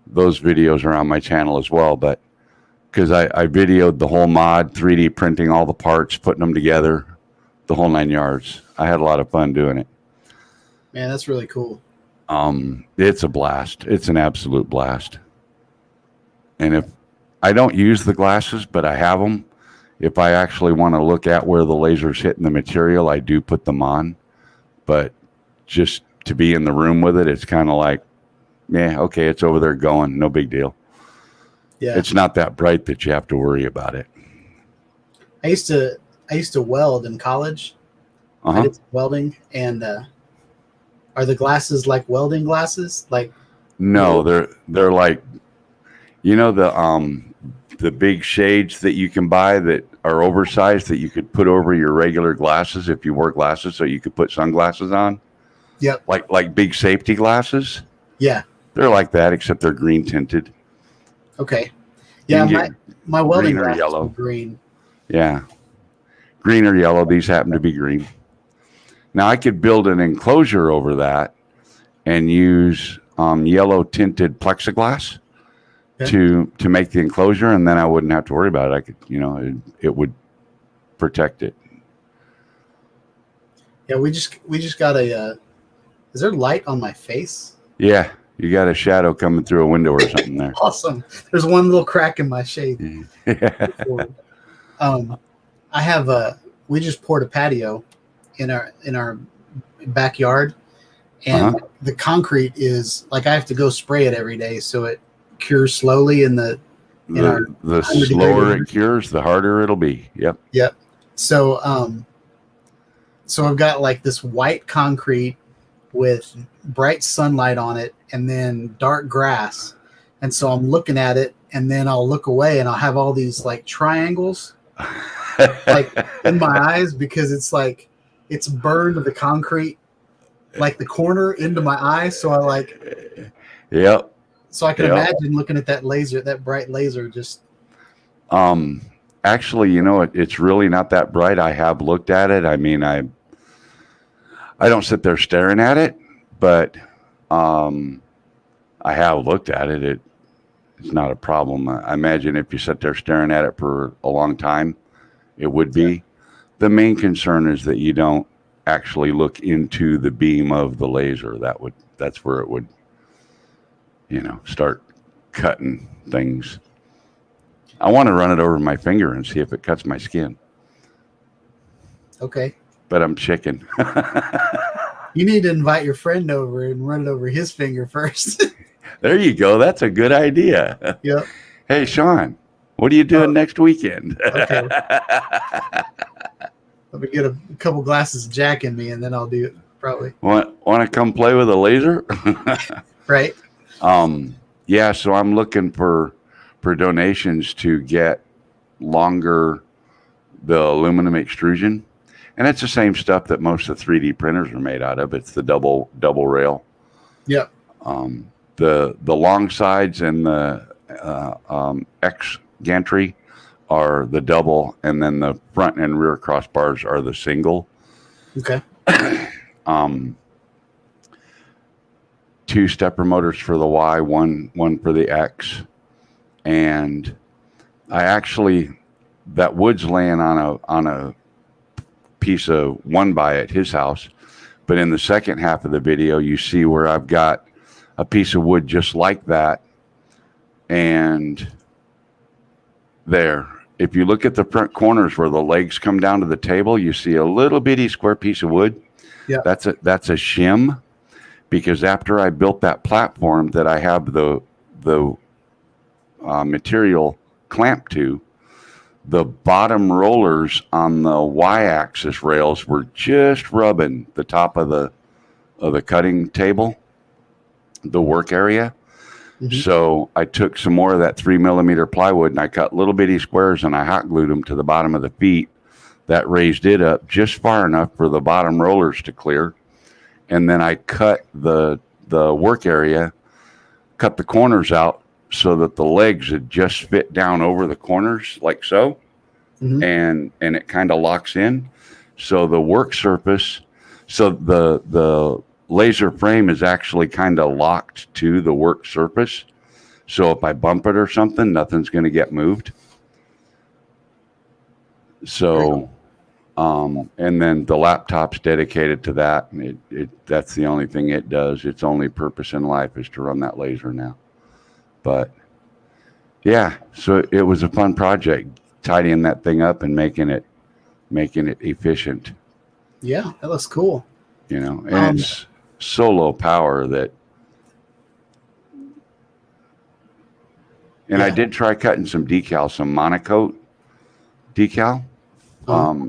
Those videos are on my channel as well, but because I videoed the whole mod, 3D printing all the parts, putting them together, the whole 9 yards. I had a lot of fun doing it. Man, that's really cool. It's a blast. It's an absolute blast. And if I don't use the glasses, but I have them, if I actually want to look at where the laser's hitting the material, I do put them on. But just to be in the room with it, it's kind of like, yeah, okay, it's over there going, no big deal. Yeah, it's not that bright that you have to worry about it. I used to weld in college. I did welding, and are the glasses like welding glasses? Like, no, they're like, you know, the big shades that you can buy that are oversized that you could put over your regular glasses if you wore glasses, so you could put sunglasses on. Yep. Like big safety glasses. Yeah. They're like that, except they're green tinted. Okay. Yeah, my welding glasses yellow. were green. Yeah. Green or yellow. These happen to be green. Now I could build an enclosure over that and use yellow tinted plexiglass to make the enclosure, and then I wouldn't have to worry about it. I could, you know, it would protect it. Yeah, we just got a. Is there light on my face? Yeah, you got a shadow coming through a window or something there. Awesome. There's one little crack in my shade. Yeah. I have we just poured a patio in our backyard, and the concrete is like I have to go spray it every day so it cures slowly the slower it cures, the harder it'll be. Yep. So so I've got like this white concrete with bright sunlight on it and then dark grass, and so I'm looking at it, and then I'll look away and I'll have all these like triangles like in my eyes because it's like it's burned the concrete like the corner into my eyes, so I like so I can imagine looking at that laser, that bright laser. Just actually, you know, it's really not that bright. I have looked at it. I mean, I don't sit there staring at it, but I have looked at it. It's not a problem. I imagine if you sit there staring at it for a long time, it would be. Yeah. The main concern is that you don't actually look into the beam of the laser. That's where it would, you know, start cutting things. I want to run it over my finger and see if it cuts my skin, Okay. but I'm chicken. You need to invite your friend over and run it over his finger first. There you go. That's a good idea. Yep. Hey, Sean, what are you doing Oh, next weekend? okay. Let me get a couple glasses of Jack in me, and then I'll do it probably. Want to come play with a laser? Right. Yeah, so I'm looking for donations to get the aluminum extrusion, and it's the same stuff that most of the 3D printers are made out of. It's the double rail. Yep. The long sides and the X gantry are the double, and then the front and rear crossbars are the single. Okay. 2 stepper motors for the Y, one for the X, and that wood's laying on a piece of 1x at his house, but in the second half of the video you see where I've got a piece of wood just like that, and there, if you look at the front corners where the legs come down to the table, you see a little bitty square piece of wood. Yeah. That's a shim, because after I built that platform that I have the material clamped to, the bottom rollers on the Y-axis rails were just rubbing the top of the cutting table, the work area. Mm-hmm. So I took some more of that 3mm plywood and I cut little bitty squares and I hot glued them to the bottom of the feet. That raised it up just far enough for the bottom rollers to clear. And then I cut the work area, cut the corners out so that the legs would just fit down over the corners like so. Mm-hmm. And it kind of locks in. So the work surface, so the laser frame is actually kind of locked to the work surface. So if I bump it or something, nothing's going to get moved. So, and then the laptop's dedicated to that. And that's the only thing it does. Its only purpose in life is to run that laser now. But yeah, so it was a fun project, tidying that thing up and making it efficient. Yeah, that looks cool. You know, and it's so low power that. And yeah. I did try cutting some decal, some monocoat decal.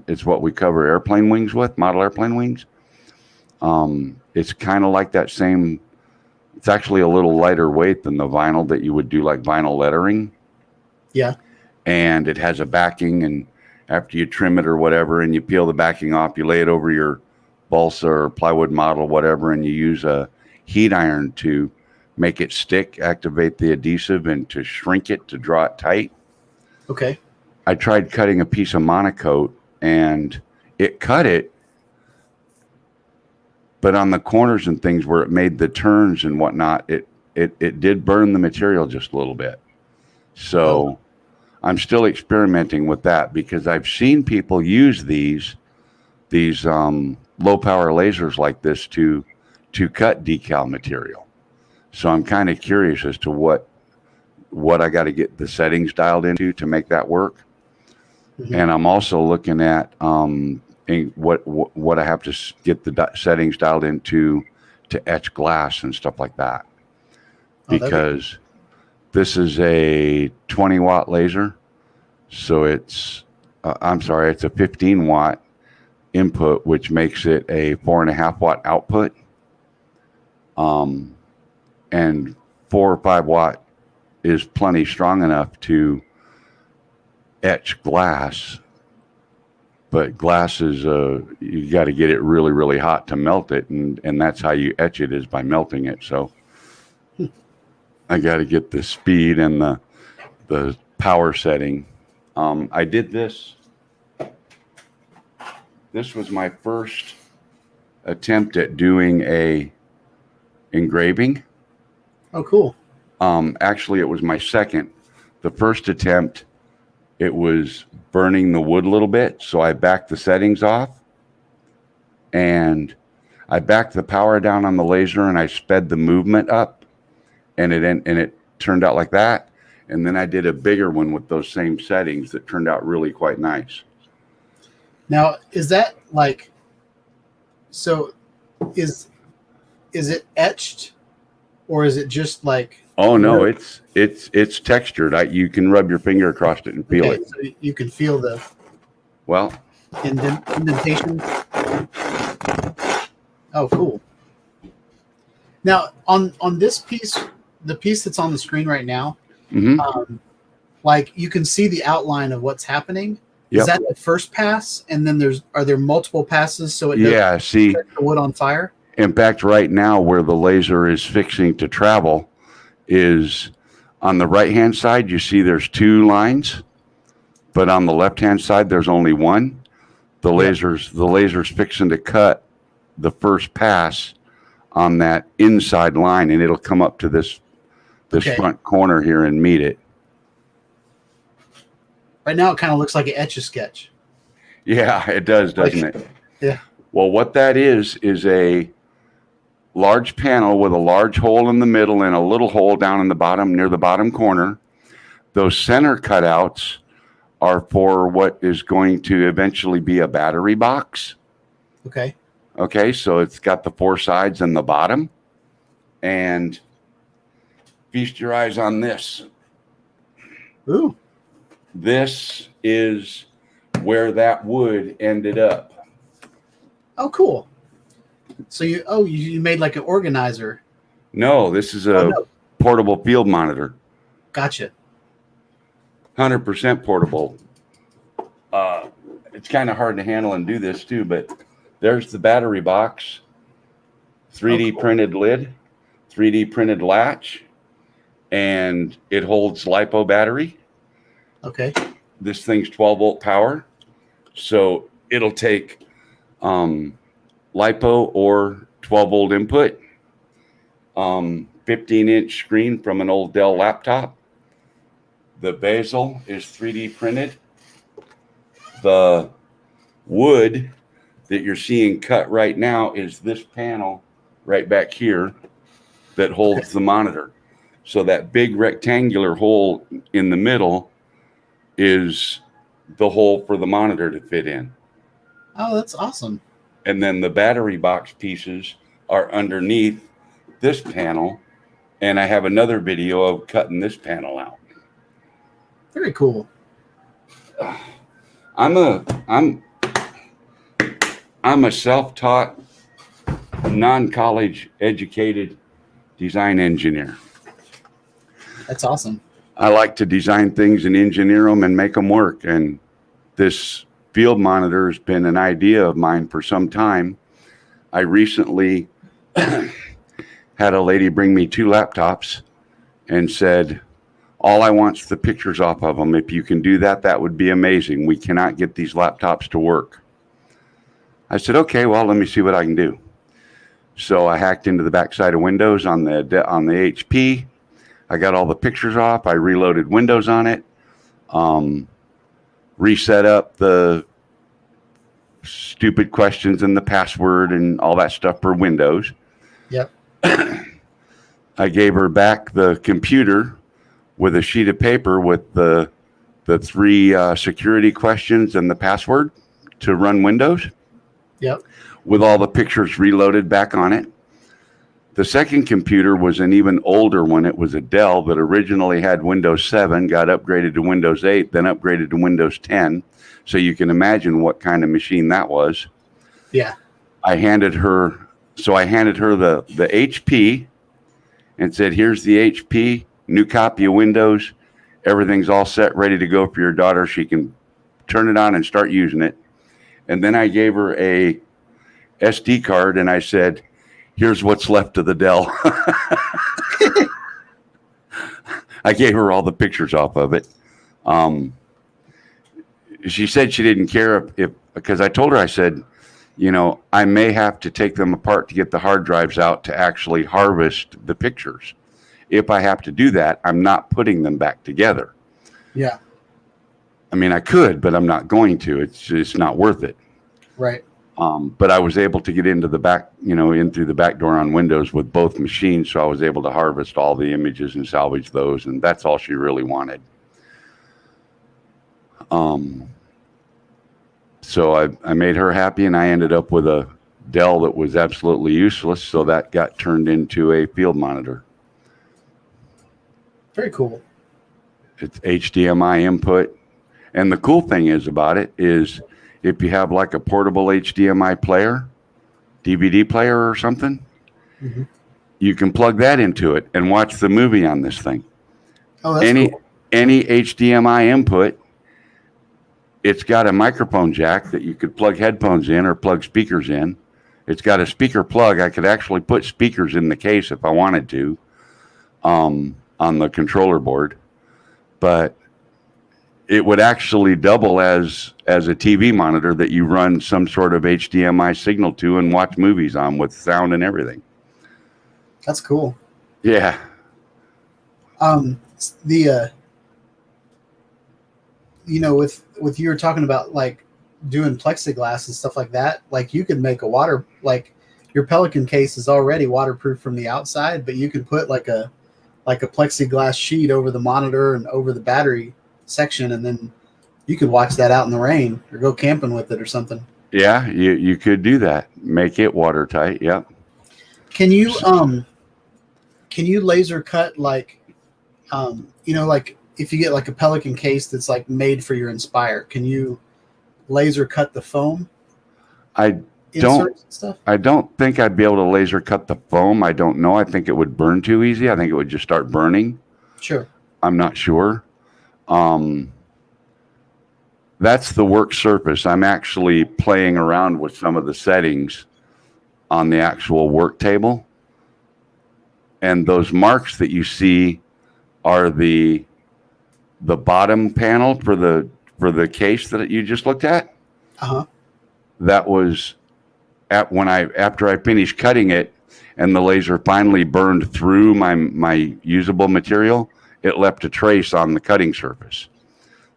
It's what we cover airplane wings with, model airplane wings. It's kind of like that same. It's actually a little lighter weight than the vinyl that you would do like vinyl lettering. Yeah. And it has a backing, and after you trim it or whatever, and you peel the backing off, you lay it over your balsa or plywood model, whatever, and you use a heat iron to make it stick, activate the adhesive, and to shrink it to draw it tight. Okay. I tried cutting a piece of monocoat, and it cut it, but on the corners and things where it made the turns and whatnot, it did burn the material just a little bit. So I'm still experimenting with that, because I've seen people use these low power lasers like this to cut decal material. So I'm kind of curious as to what I got to get the settings dialed into to make that work. Mm-hmm. And I'm also looking at what I have to get the settings dialed into to etch glass and stuff like that. Because this is a 20-watt laser. So it's a 15-watt input, which makes it a 4.5-watt output. And 4 or 5 watt is plenty strong enough to etch glass. But glass is you got to get it really, really hot to melt it, and that's how you etch it, is by melting it. So I got to get the speed and the power setting. I did this. This was my first attempt at doing a engraving. Oh, cool. Actually, it was my second. The first attempt, it was burning the wood a little bit, so I backed the settings off, and I backed the power down on the laser, and I sped the movement up, and it turned out like that. And then I did a bigger one with those same settings that turned out really quite nice. Now, is that like, so is it etched, or is it just like? Oh no, it's textured. You can rub your finger across it and feel it. So you can feel the Well, indentation. Oh, cool. Now on this piece, the piece that's on the screen right now, like you can see the outline of what's happening. Yep. Is that the first pass, and then are there multiple passes so it doesn't see set the wood on fire? In fact, right now where the laser is fixing to travel is on the right-hand side. You see there's 2 lines, but on the left-hand side there's only one. The laser's fixing to cut the first pass on that inside line, and it'll come up to this front corner here and meet it. Right now, it kind of looks like an Etch-a-Sketch. Yeah, it does, doesn't it? Yeah. Well, what that is a large panel with a large hole in the middle and a little hole down in the bottom near the bottom corner. Those center cutouts are for what is going to eventually be a battery box. Okay. Okay, so it's got the 4 sides and the bottom. And feast your eyes on this. Ooh. This is where that wood ended up. Oh, cool. So you made like an organizer. No, this is a portable field monitor. Gotcha. 100% portable. It's kind of hard to handle and do this too, but there's the battery box, 3D printed lid, 3D printed latch, and it holds LiPo battery. Okay. This thing's 12-volt power, so it'll take LiPo or 12-volt input, 15-inch screen from an old Dell laptop. The bezel is 3D printed. The wood that you're seeing cut right now is this panel right back here that holds the monitor. So that big rectangular hole in the middle is the hole for the monitor to fit in. Oh, that's awesome. And then the battery box pieces are underneath this panel. And I have another video of cutting this panel out. Very cool. I'm a self-taught, non-college educated design engineer. That's awesome. I like to design things and engineer them and make them work. And this field monitor has been an idea of mine for some time. I recently had a lady bring me 2 laptops and said, all I want is the pictures off of them. If you can do that, that would be amazing. We cannot get these laptops to work. I said, okay, well, let me see what I can do. So I hacked into the backside of Windows on the HP. I got all the pictures off. I reloaded Windows on it, reset up the stupid questions and the password and all that stuff for Windows. Yep. I gave her back the computer with a sheet of paper with the 3 security questions and the password to run Windows. Yep. With all the pictures reloaded back on it. The second computer was an even older one. It was a Dell that originally had Windows 7, got upgraded to Windows 8, then upgraded to Windows 10. So you can imagine what kind of machine that was. Yeah. I handed her the HP and said, here's the HP, new copy of Windows. Everything's all set, ready to go for your daughter. She can turn it on and start using it. And then I gave her a SD card and I said, here's what's left of the Dell. I gave her all the pictures off of it. She said she didn't care because I told her, I said, I may have to take them apart to get the hard drives out to actually harvest the pictures. If I have to do that, I'm not putting them back together. Yeah. I mean, I could, but I'm not going to. It's not worth it. Right. But I was able to get into the back, in through the back door on Windows with both machines. So I was able to harvest all the images and salvage those. And that's all she really wanted. So I made her happy, and I ended up with a Dell that was absolutely useless. So that got turned into a field monitor. Very cool. It's HDMI input. And the cool thing is about it is if you have like a portable HDMI player, DVD player or something, you can plug that into it and watch the movie on this thing. Oh, that's cool. Any HDMI input, it's got a microphone jack that you could plug headphones in or plug speakers in. It's got a speaker plug. I could actually put speakers in the case if I wanted to, on the controller board. But it would actually double as a TV monitor that you run some sort of HDMI signal to and watch movies on with sound and everything. That's cool. Yeah. With you were talking about like doing plexiglass and stuff like that, like you could make like your Pelican case is already waterproof from the outside, but you could put like a plexiglass sheet over the monitor and over the battery section, and then you could watch that out in the rain or go camping with it or something. Yeah, you could do that. Make it watertight. Yep. Can you laser cut like like if you get like a Pelican case that's like made for your Inspire, can you laser cut the foam? I don't think I'd be able to laser cut the foam. I don't know. I think it would burn too easy. I think it would just start burning. Sure. I'm not sure. That's the work surface. I'm actually playing around with some of the settings on the actual work table. And those marks that you see are the bottom panel for the case that you just looked at. That was after I finished cutting it and the laser finally burned through my usable material, it left a trace on the cutting surface.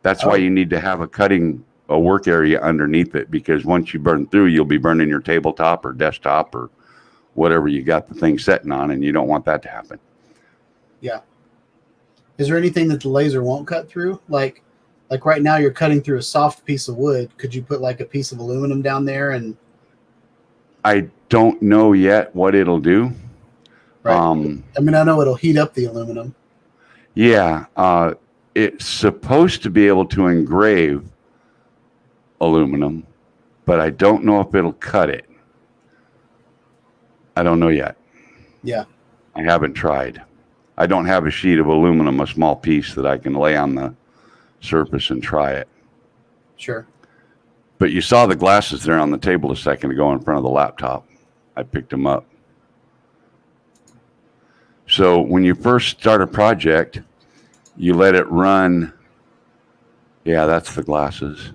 That's why you need to have a work area underneath it, because once you burn through, you'll be burning your tabletop or desktop or whatever you got the thing setting on, and you don't want that to happen. Yeah. Is there anything that the laser won't cut through? Like right now you're cutting through a soft piece of wood. Could you put like a piece of aluminum down there? And I don't know yet what it'll do. Right. I mean, I know it'll heat up the aluminum. Yeah. It's supposed to be able to engrave aluminum, but I don't know if it'll cut it. I don't know yet. Yeah. I haven't tried. I don't have a sheet of aluminum, a small piece that I can lay on the surface and try it. Sure. But you saw the glasses there on the table a second ago in front of the laptop. I picked them up. So when you first start a project, you let it run. Yeah, that's the glasses.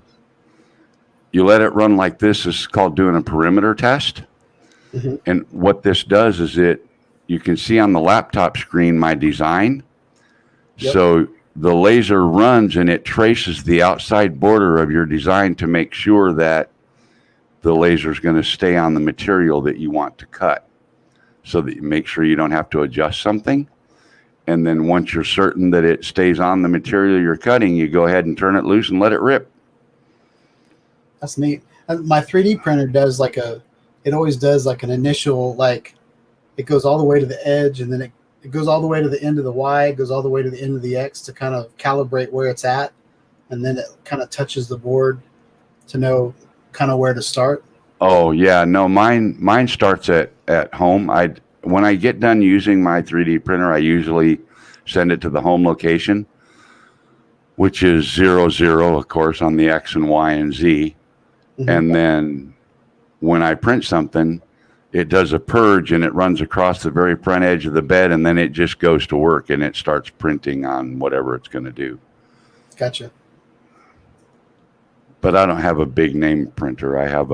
You let it run like this. This is called doing a perimeter test. Mm-hmm. And what this does is you can see on the laptop screen my design. Yep. So the laser runs and it traces the outside border of your design to make sure that the laser is going to stay on the material that you want to cut, so that you make sure you don't have to adjust something. And then once you're certain that it stays on the material you're cutting, you go ahead and turn it loose and let it rip. That's neat. My 3D printer does it always does like an initial, like it goes all the way to the edge, and then it goes all the way to the end of the Y, it goes all the way to the end of the X to kind of calibrate where it's at. And then it kind of touches the board to know kind of where to start. Oh yeah, no, mine starts at home. When I get done using my 3D printer, I usually send it to the home location, which is 0, 0, of course, on the X and Y and Z. Mm-hmm. And then when I print something, it does a purge and it runs across the very front edge of the bed, and then it just goes to work and it starts printing on whatever it's going to do. Gotcha. But I don't have a big name printer. I have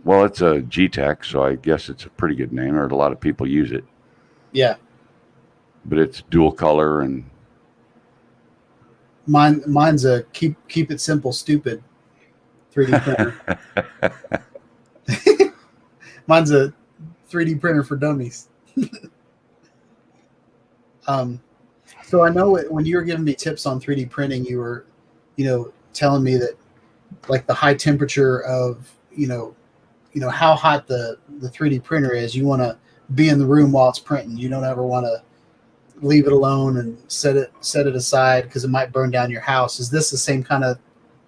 it's a G-Tech, so I guess it's a pretty good name, or a lot of people use it. Yeah. But it's dual color, and mine's a keep it simple, stupid 3D printer. Mine's a 3D printer for dummies. So I know when you were giving me tips on 3D printing, you were, telling me that like the high temperature of, how hot the 3D printer is, you want to be in the room while it's printing. You don't ever want to leave it alone and set it aside because it might burn down your house. Is this the same kind of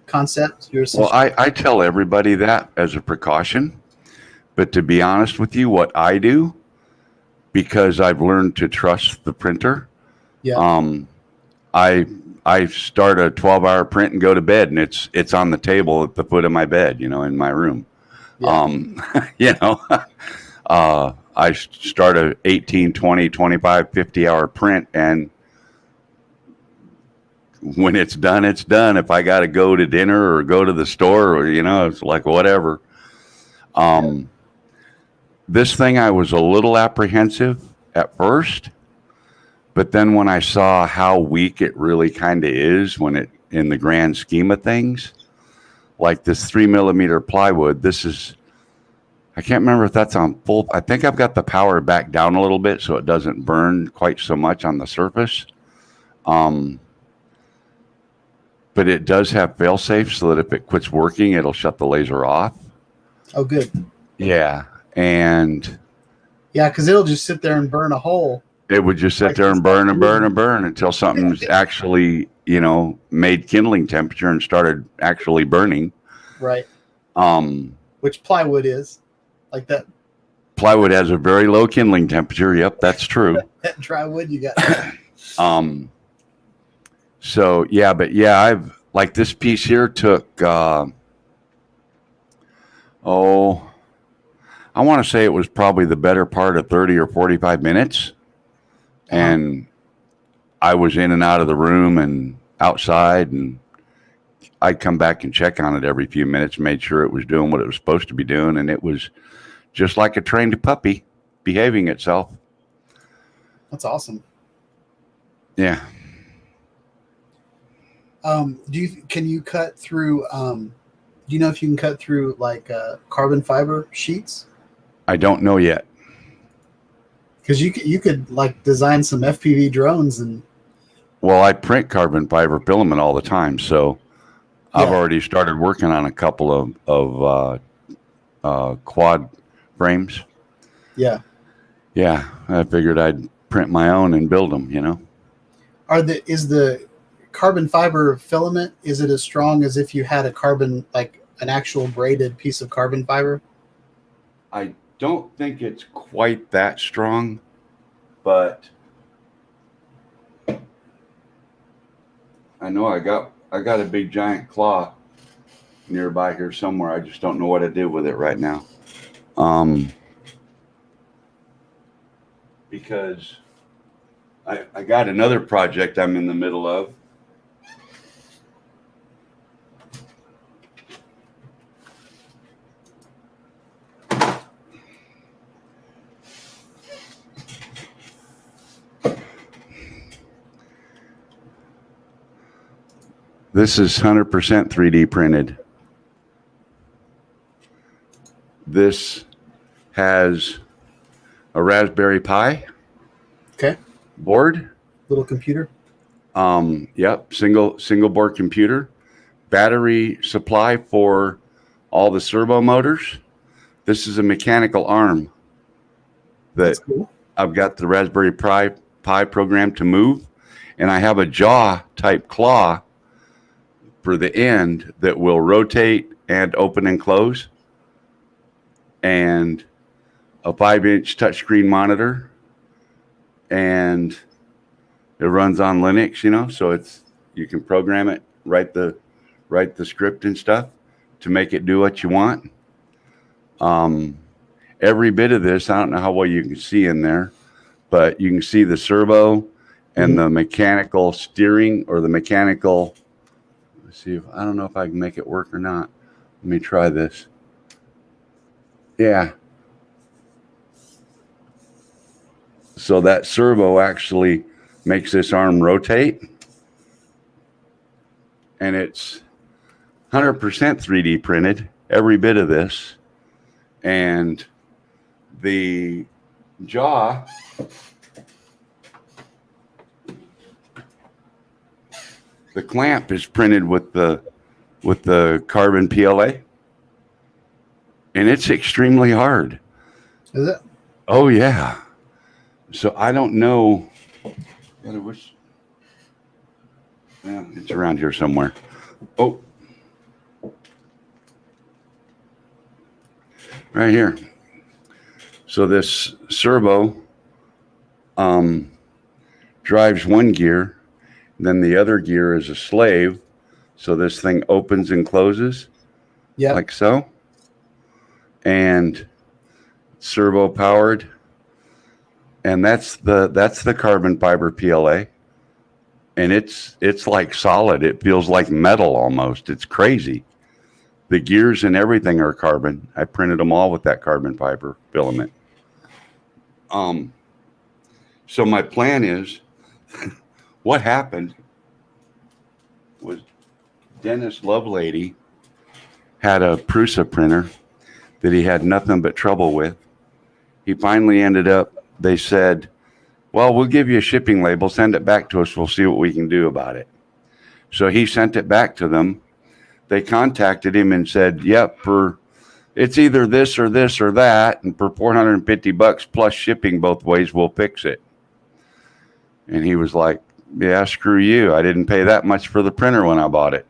concept? Well, I tell everybody that as a precaution, but to be honest with you, what I do, because I've learned to trust the printer, I start a 12-hour print and go to bed, and it's on the table at the foot of my bed, in my room. I start a 18, 20, 25, 50-hour print, and when it's done, it's done. If I got to go to dinner or go to the store or, it's like whatever. This thing, I was a little apprehensive at first, but then when I saw how weak it really kind of is in the grand scheme of things, like this 3mm plywood, I can't remember if that's on full. I think I've got the power back down a little bit so it doesn't burn quite so much on the surface. But it does have fail-safe so that if it quits working, it'll shut the laser off. Oh, good. Yeah. And because it'll just sit there and burn a hole. It would just sit there and burn and burn and burn until something's actually, made kindling temperature and started actually burning. Right. Which plywood is like that. Plywood has a very low kindling temperature. Yep, that's true. That dry wood you got. So yeah, but yeah, I've like this piece here took, I want to say it was probably the better part of 30 or 45 minutes. And I was in and out of the room and outside, and I'd come back and check on it every few minutes, made sure it was doing what it was supposed to be doing. And it was just like a trained puppy behaving itself. That's awesome. Yeah. Can you cut through, do you know if you can cut through like carbon fiber sheets? I don't know yet. Because you could like design some FPV drones and. Well, I print carbon fiber filament all the time, so I've already started working on a couple of quad frames. Yeah. Yeah, I figured I'd print my own and build them. Is the carbon fiber filament, is it as strong as if you had an actual braided piece of carbon fiber? I don't think it's quite that strong, but I know I got a big giant claw nearby here somewhere. I just don't know what to do with it right now. Because I got another project I'm in the middle of. This is 100% 3D printed. This has a Raspberry Pi board. Little computer. Yep, single board computer. Battery supply for all the servo motors. This is a mechanical arm that I've got the Raspberry Pi program to move, and I have a jaw type claw for the end that will rotate and open and close, and a 5-inch touchscreen monitor, and it runs on Linux, so you can program it, write the script and stuff to make it do what you want. Every bit of this, I don't know how well you can see in there, but you can see the servo and the mechanical steering or the mechanical. Let's see I don't know if I can make it work or not. Let me try this. Yeah. So that servo actually makes this arm rotate, and it's 100% 3D printed, every bit of this. And the jaw, the clamp is printed with the carbon PLA. And it's extremely hard. Is it? Oh, yeah. So I don't know. God, I wish. Yeah, it's around here somewhere. Oh. Right here. So this servo drives one gear, then the other gear is a slave. So this thing opens and closes, like so. And servo powered, and that's the carbon fiber PLA, and it's like solid. It feels like metal almost. It's crazy. The gears and everything are carbon. I printed them all with that carbon fiber filament. So my plan is, what happened was Dennis Lovelady had a Prusa printer that he had nothing but trouble with. He finally ended up, they said, well, we'll give you a shipping label, send it back to us, we'll see what we can do about it. So he sent it back to them. They contacted him and said, yep, it's either this or that, and for $450 plus shipping both ways, we'll fix it. And he was like, yeah, screw you. I didn't pay that much for the printer when I bought it.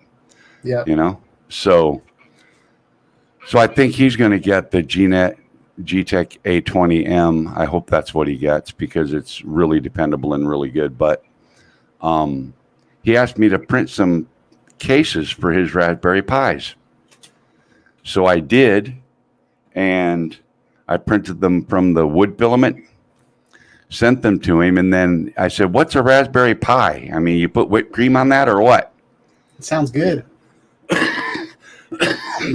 Yeah. You know, so I think he's going to get the G-Tech A20M. I hope that's what he gets because it's really dependable and really good. But he asked me to print some cases for his Raspberry Pis. So I did, and I printed them from the wood filament, sent them to him, and then I said, what's a Raspberry Pi? I mean, you put whipped cream on that or what? It sounds good.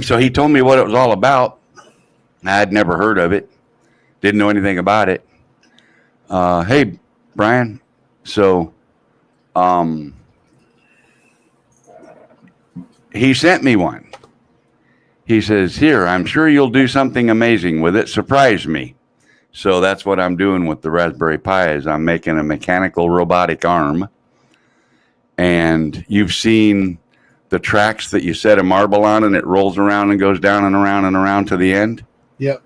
So he told me what it was all about. I had never heard of it. Didn't know anything about it. Hey, Brian. So he sent me one. He says, here, I'm sure you'll do something amazing with it. Surprise me. So that's what I'm doing with the Raspberry Pi is I'm making a mechanical robotic arm. And you've seen the tracks that you set a marble on and it rolls around and goes down and around to the end. Yep.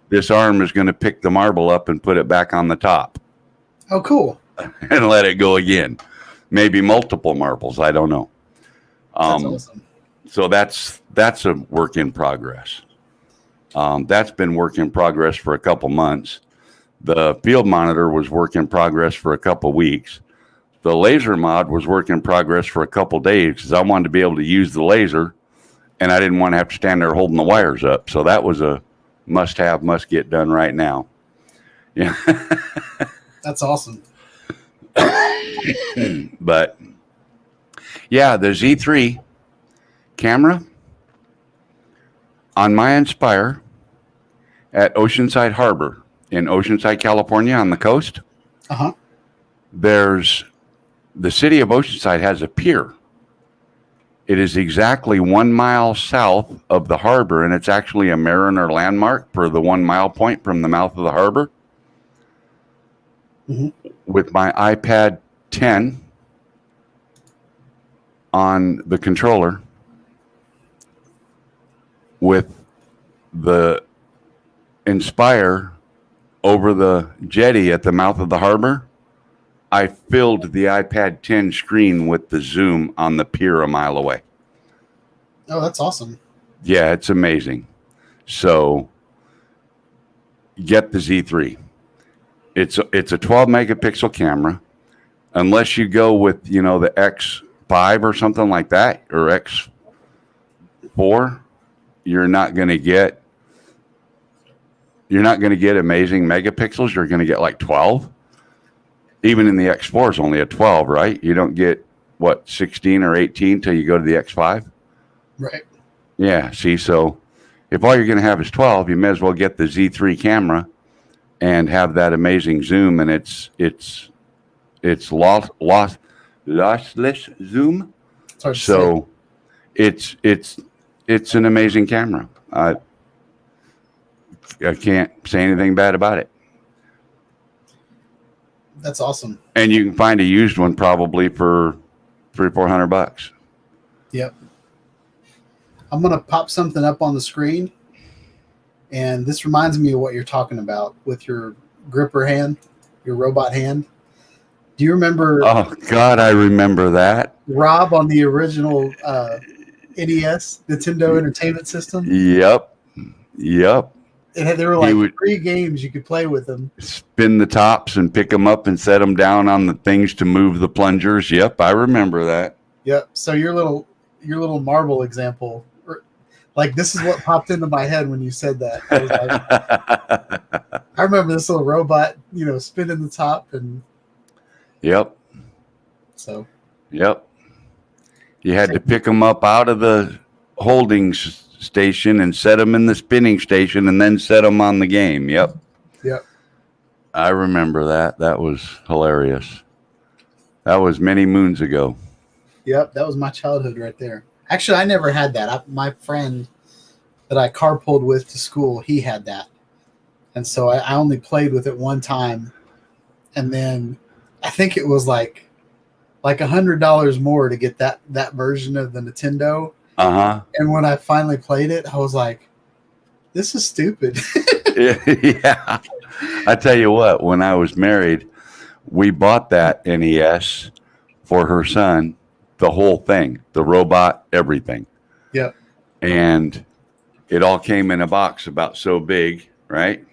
This arm is going to pick the marble up and put it back on the top. Oh, cool. And let it go again. Maybe multiple marbles. I don't know. That's awesome. So that's a work in progress. That's been work in progress for a couple months. The field monitor was work in progress for a couple weeks. The laser mod was work in progress for a couple days because I wanted to be able to use the laser, and I didn't want to have to stand there holding the wires up. So that was a must-have, must-get done right now. Yeah. That's awesome. But, yeah, the Z3 camera on my Inspire at Oceanside Harbor in Oceanside, California on the coast. Uh-huh. The city of Oceanside has a pier. It is exactly 1 mile south of the harbor, and it's actually a mariner landmark for the 1 mile point from the mouth of the harbor. Mm-hmm. With my iPad 10 on the controller, with the Inspire over the jetty at the mouth of the harbor, I filled the iPad 10 screen with the zoom on the pier a mile away. Oh, that's awesome. Yeah, it's amazing. So get the Z3. It's a 12 megapixel camera. Unless you go with, the X5 or something like that, or X4, you're not going to get amazing megapixels. You're going to get like 12. Even in the X4 is only a 12, right? You don't get, 16 or 18 till you go to the X5? Right. Yeah, see, so if all you're going to have is 12, you may as well get the Z3 camera and have that amazing zoom, and it's lossless zoom. So it's an amazing camera. I can't say anything bad about it. That's awesome. And you can find a used one probably for $300-400. Yep. I'm going to pop something up on the screen. And this reminds me of what you're talking about with your gripper hand, your robot hand. Do you remember? Oh, God, I remember that. Rob on the original NES, Nintendo Entertainment System? Yep. There were like 3 games you could play with them. Spin the tops and pick them up and set them down on the things to move the plungers. Yep, I remember that. Yep. So your little marble example, like this is what popped into my head when you said that. I was like, I remember this little robot, spinning the top and. Yep. So. Yep. You had to pick them up out of the holding station and set them in the spinning station and then set them on the game. Yep. I remember that. That was hilarious. That was many moons ago. Yep, that was my childhood right there. Actually, I never had that. My friend that I carpooled with to school, he had that. And so I only played with it one time. And then I think it was like $100 more to get that version of the Nintendo. Uh-huh. And when I finally played it, I was like, this is stupid. Yeah. I tell you what, when I was married, we bought that NES for her son, the whole thing, the robot, everything. Yep. And it all came in a box about so big, right?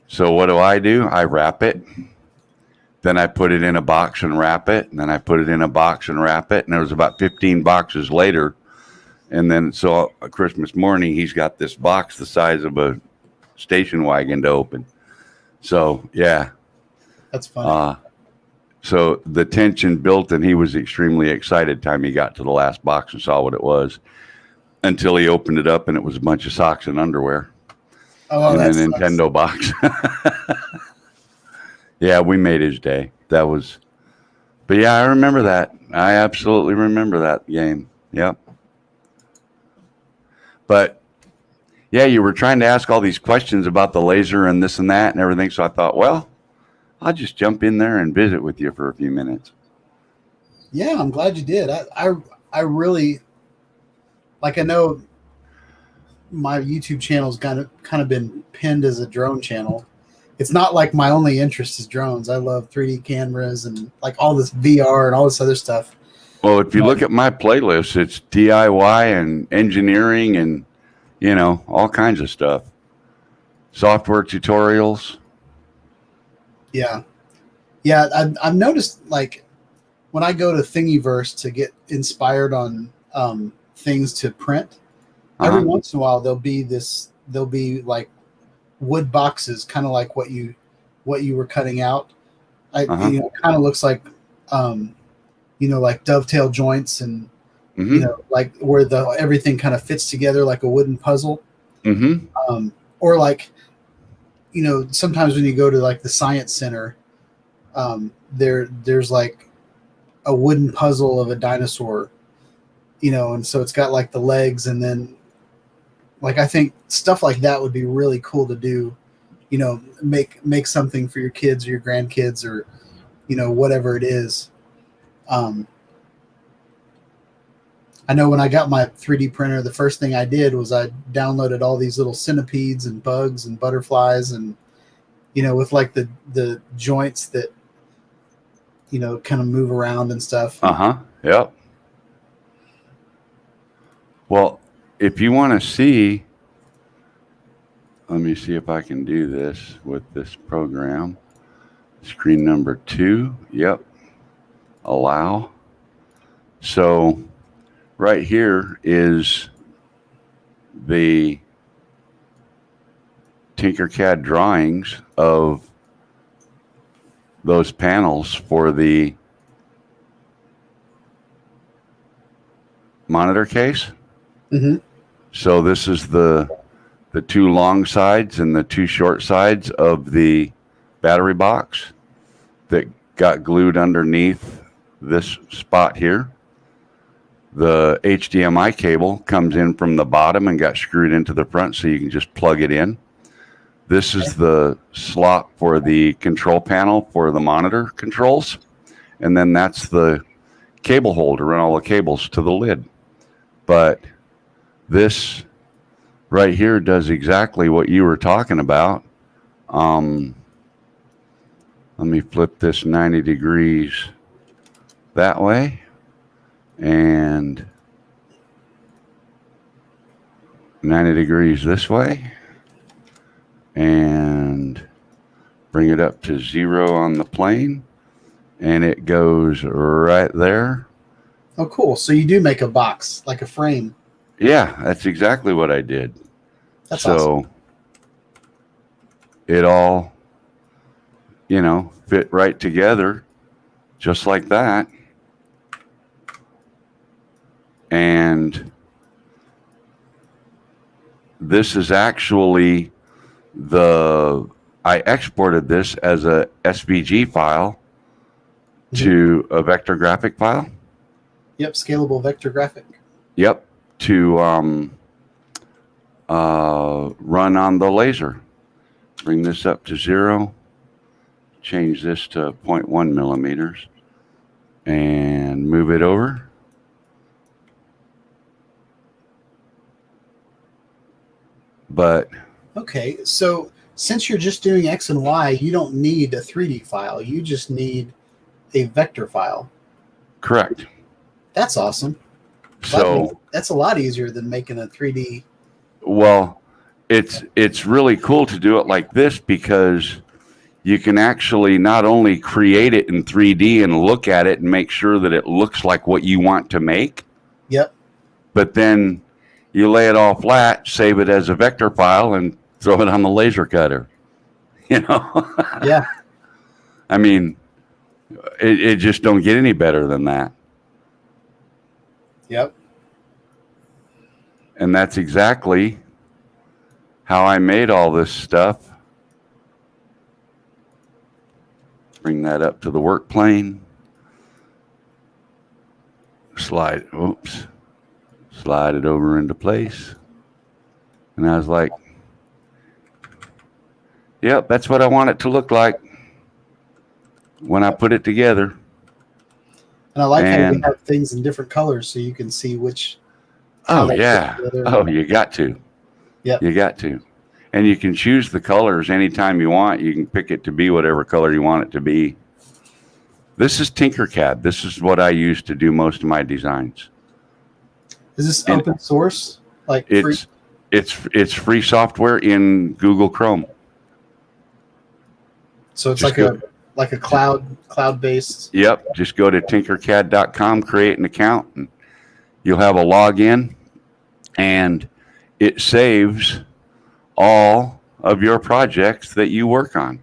So what do? I wrap it. Then I put it in a box and wrap it. And then I put it in a box and wrap it. And it was about 15 boxes later. And then so Christmas morning, he's got this box the size of a station wagon to open. So, yeah. That's funny. So the tension built and he was extremely excited time he got to the last box and saw what it was until he opened it up and it was a bunch of socks and underwear in a Nintendo box. Yeah, we made his day. But yeah, I remember that. I absolutely remember that game. Yep. But yeah, you were trying to ask all these questions about the laser and this and that and everything. So I thought, well, I'll just jump in there and visit with you for a few minutes. Yeah, I'm glad you did. I really, like, I know my YouTube channel's kind of been pinned as a drone channel. It's not like my only interest is drones. I love 3D cameras and like all this VR and all this other stuff. Well, if you look at my playlist, it's DIY and engineering and, all kinds of stuff. Software tutorials. Yeah. I've noticed, like, when I go to Thingiverse to get inspired on things to print, every once in a while there'll be like wood boxes, kind of like what you were cutting out. It kind of looks like like dovetail joints and like where everything kind of fits together like a wooden puzzle. Or like sometimes when you go to like the science center, there's like a wooden puzzle of a dinosaur, and so it's got like the legs, and then like I think stuff like that would be really cool to do, make something for your kids or your grandkids or whatever it is. I know when I got my 3D printer, the first thing I did was I downloaded all these little centipedes and bugs and butterflies and, with like the joints that, kind of move around and stuff. Yep. Well, if you want to see, let me see if I can do this with this program. Screen number 2. Yep. Allow. So right here is the Tinkercad drawings of those panels for the monitor case. So this is the 2 long sides and the 2 short sides of the battery box that got glued underneath this spot here. The HDMI cable comes in from the bottom and got screwed into the front, so you can just plug it in. This is the slot for the control panel for the monitor controls. And then that's the cable holder and all the cables to the lid. But this right here does exactly what you were talking about. Let me flip this 90 degrees that way and 90 degrees this way and bring it up to 0 on the plane, and it goes right there. Oh, cool. So you do make a box, like a frame. Yeah, that's exactly what I did. That's awesome. It all, fit right together just like that. And this is actually I exported this as a SVG file to a vector graphic file. Yep, scalable vector graphic. Yep, to run on the laser. Bring this up to 0. Change this to 0.1 millimeters and move it over. But okay, so since you're just doing X and Y, you don't need a 3D file. You just need a vector file. Correct. That's awesome. So that's a lot easier than making a 3D. Well, it's really cool to do it like this because you can actually not only create it in 3D and look at it and make sure that it looks like what you want to make. Yep. But then you lay it all flat, save it as a vector file, and throw it on the laser cutter. Yeah. I mean, it just don't get any better than that. Yep. And that's exactly how I made all this stuff. Bring that up to the work plane. Slide it over into place. And I was like, yep, that's what I want it to look like when I put it together. And I like how we have things in different colors so you can see which. Oh, yeah. Oh, you got to. Yep. You got to. And you can choose the colors anytime you want. You can pick it to be whatever color you want it to be. This is Tinkercad. This is what I use to do most of my designs. Is this open source? Like free? It's free software in Google Chrome. So it's like a cloud-based. Yep. Just go to tinkercad.com, create an account, and you'll have a login, and it saves all of your projects that you work on.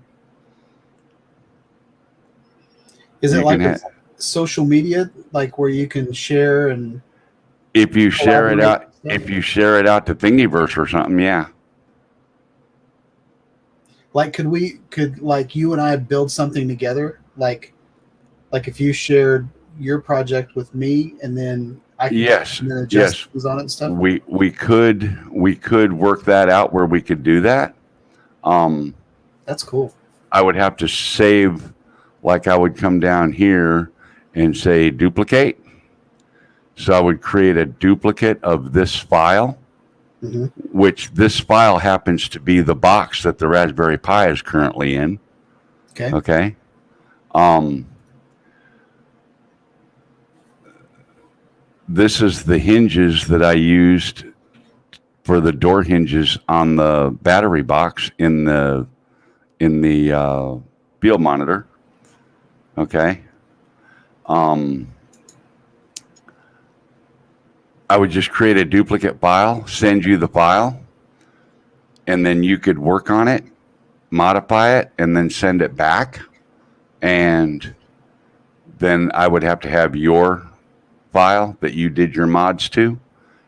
Is it like a social media, like where you can share and if you share it out to Thingiverse or something, yeah. Like could like you and I build something together? Like if you shared your project with me and then I can adjust things on it and stuff? We could work that out where we could do that. That's cool. I would have to save, like I would come down here and say duplicate. So I would create a duplicate of this file, which this file happens to be the box that the Raspberry Pi is currently in. Okay. This is the hinges that I used for the door hinges on the battery box in the field monitor. Okay. I would just create a duplicate file, send you the file, and then you could work on it, modify it, and then send it back. And then I would have to have your file that you did your mods to,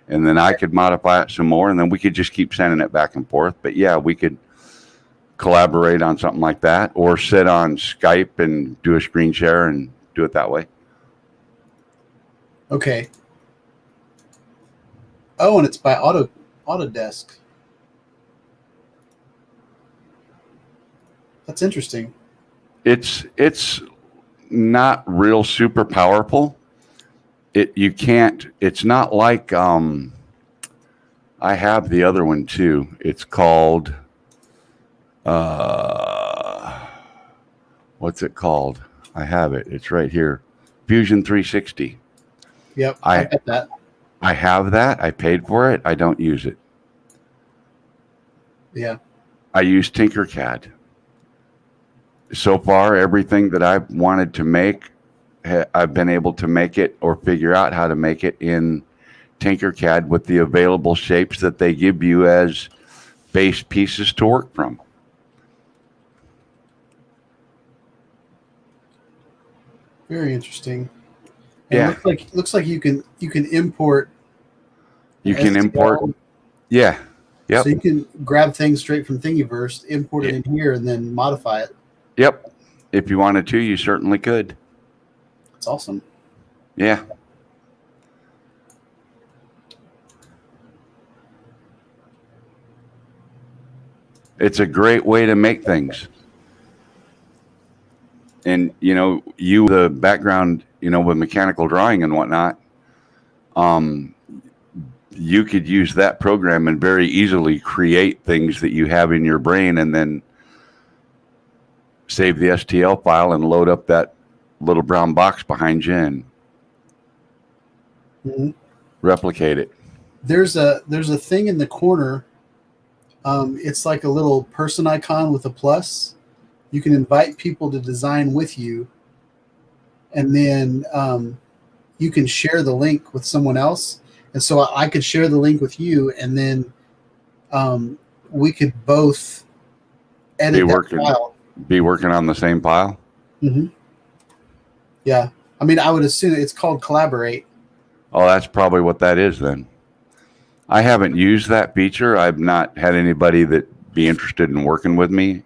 and then I could modify it some more, and then we could just keep sending it back and forth. But yeah, we could collaborate on something like that, or sit on Skype and do a screen share and do it that way. Okay. Oh, and it's by Autodesk. That's interesting. It's not real super powerful. It's not like I have the other one too. It's called what's it called? I have it. It's right here. Fusion 360. Yep, I get that. I have that. I paid for it. I don't use it. Yeah. I use Tinkercad. So far, everything that I've wanted to make, I've been able to make it or figure out how to make it in Tinkercad with the available shapes that they give you as base pieces to work from. Very interesting. And Yeah. looks like you can import. You can STL. import. Yeah. Yep. So you can grab things straight from Thingiverse, import it in here, and then modify it. Yep. If you wanted to, you certainly could. It's awesome. Yeah. It's a great way to make things. And, the background, with mechanical drawing and whatnot, you could use that program and very easily create things that you have in your brain and then save the STL file and load up that little brown box behind you and replicate it. There's a thing in the corner. It's like a little person icon with a plus. You can invite people to design with you, and then you can share the link with someone else. And so I could share the link with you, and then we could both edit that file. Be working on the same file? Mm-hmm. Yeah. I mean, I would assume it's called Collaborate. Oh, that's probably what that is then. I haven't used that feature. I've not had anybody that be interested in working with me,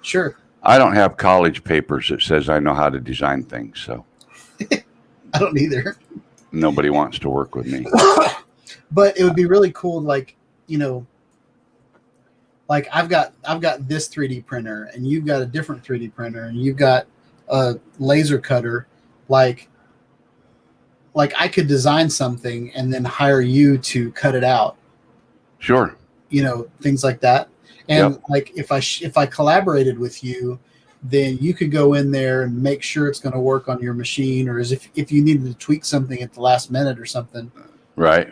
Sure. I don't have college papers that says I know how to design things, so. I don't either. Nobody wants to work with me. But it would be really cool, like I've got this 3D printer, and you've got a different 3D printer, and you've got a laser cutter. Like I could design something and then hire you to cut it out. Sure. Things like that. And like if I collaborated with you, then you could go in there and make sure it's going to work on your machine, or as if you needed to tweak something at the last minute or something. Right.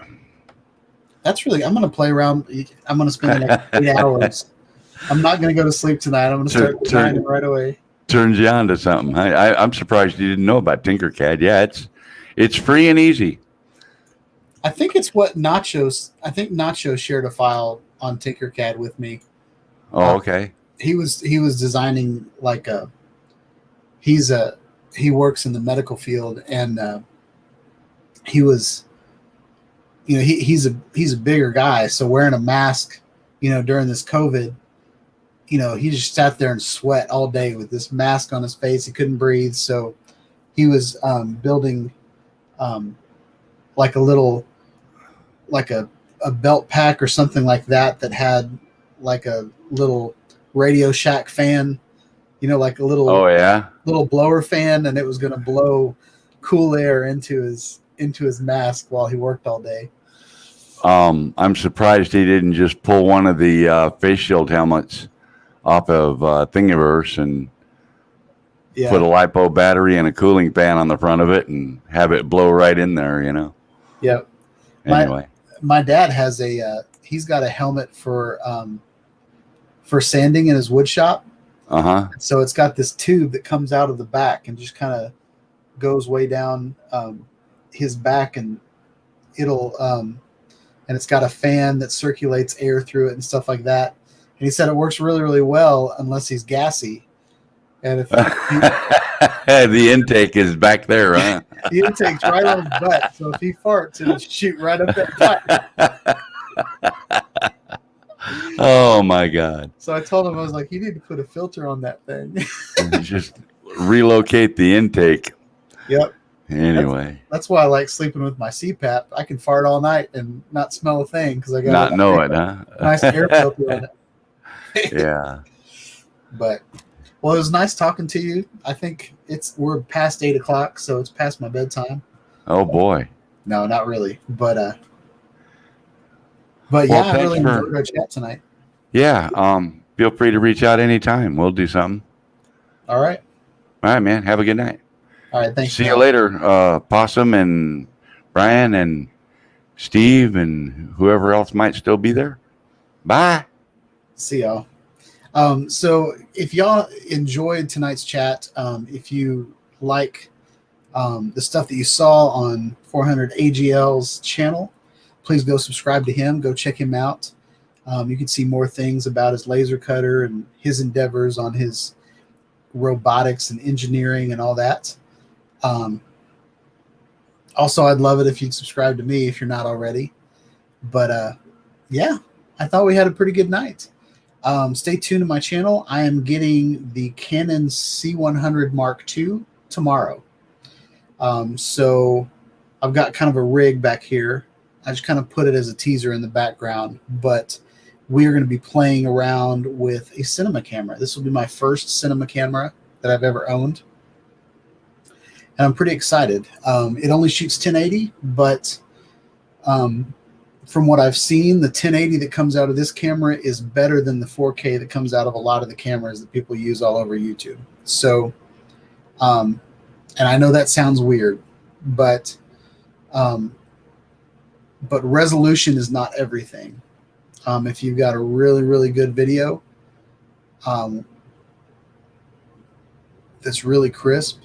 That's really, I'm going to play around. I'm going to spend like 8 hours. I'm not going to go to sleep tonight. I'm going to start designing right away. Turns you on to something. I'm surprised you didn't know about Tinkercad. Yeah, it's free and easy. I think it's what Nacho shared a file on Tinkercad with me. Oh, okay. He was designing he works in the medical field, and he was, he's a bigger guy, so wearing a mask, during this COVID, he just sat there and sweat all day with this mask on his face. He couldn't breathe, so he was building like a little, like a belt pack or something like that had like a little Radio Shack fan, like a little little blower fan, and it was going to blow cool air into his mask while he worked all day. I'm surprised he didn't just pull one of the face shield helmets off of Thingiverse and put a LiPo battery and a cooling fan on the front of it and have it blow right in there, Yep. Anyway. My dad has he's got a helmet for sanding in his wood shop. Uh-huh. So it's got this tube that comes out of the back and just kind of goes way down his back, and and it's got a fan that circulates air through it and stuff like that. And he said it works really, really well unless he's gassy. And if the intake is back there, huh? The intake's right on his butt, so if he farts, it'll shoot right up that pipe. Oh my God! So I told him, I was like, "You need to put a filter on that thing." Just relocate the intake. Yep. Anyway, That's why I like sleeping with my CPAP. I can fart all night and not smell a thing because I got not a know it, huh? nice air filter on it. Yeah. But well, it was nice talking to you. I think we're past 8 o'clock, so it's past my bedtime. Oh boy. No, not really. But Well, yeah, I thanks really for. enjoyed our chat tonight. Yeah. Feel free to reach out anytime. We'll do something. All right. All right, man. Have a good night. All right. Thanks. See you John. later, Possum and Brian and Steve and whoever else might still be there. Bye. See y'all. So if y'all enjoyed tonight's chat, if you like the stuff that you saw on 400 AGL's channel, please go subscribe to him. Go check him out. You can see more things about his laser cutter and his endeavors on his robotics and engineering and all that. Also, I'd love it if you'd subscribe to me if you're not already. But yeah, I thought we had a pretty good night. Stay tuned to my channel. I am getting the Canon C100 Mark II tomorrow. So I've got kind of a rig back here. I just kind of put it as a teaser in the background, but we're going to be playing around with a cinema camera. This will be my first cinema camera that I've ever owned. And I'm pretty excited. It only shoots 1080, but from what I've seen, the 1080 that comes out of this camera is better than the 4K that comes out of a lot of the cameras that people use all over YouTube. So, and I know that sounds weird, but resolution is not everything. If you've got a really, really good video that's really crisp.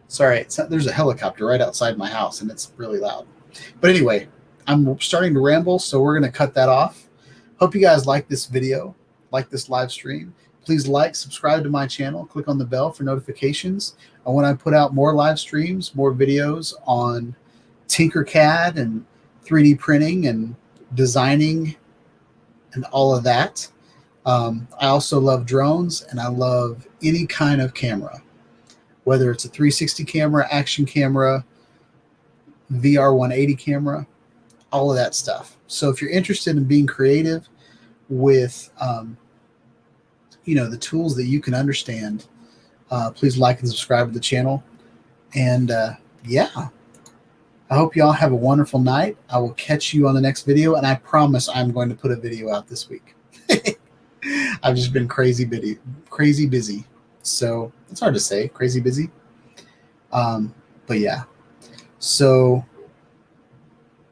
Sorry, there's a helicopter right outside my house, and it's really loud. But anyway, I'm starting to ramble, so we're going to cut that off. Hope you guys like this video, like this live stream. Please like, subscribe to my channel, click on the bell for notifications. And when I put out more live streams, more videos on Tinkercad and 3D printing and designing and all of that. I also love drones, and I love any kind of camera, whether it's a 360 camera, action camera, VR 180 camera, all of that stuff. So if you're interested in being creative with, the tools that you can understand, please like and subscribe to the channel. And yeah, I hope you all have a wonderful night. I will catch you on the next video, and I promise I'm going to put a video out this week. I've just been crazy busy. So it's hard to say, crazy busy. But yeah, so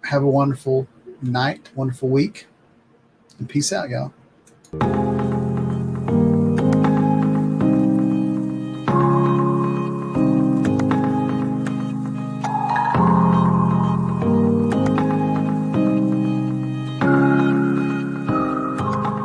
have a wonderful night, wonderful week, and peace out, y'all.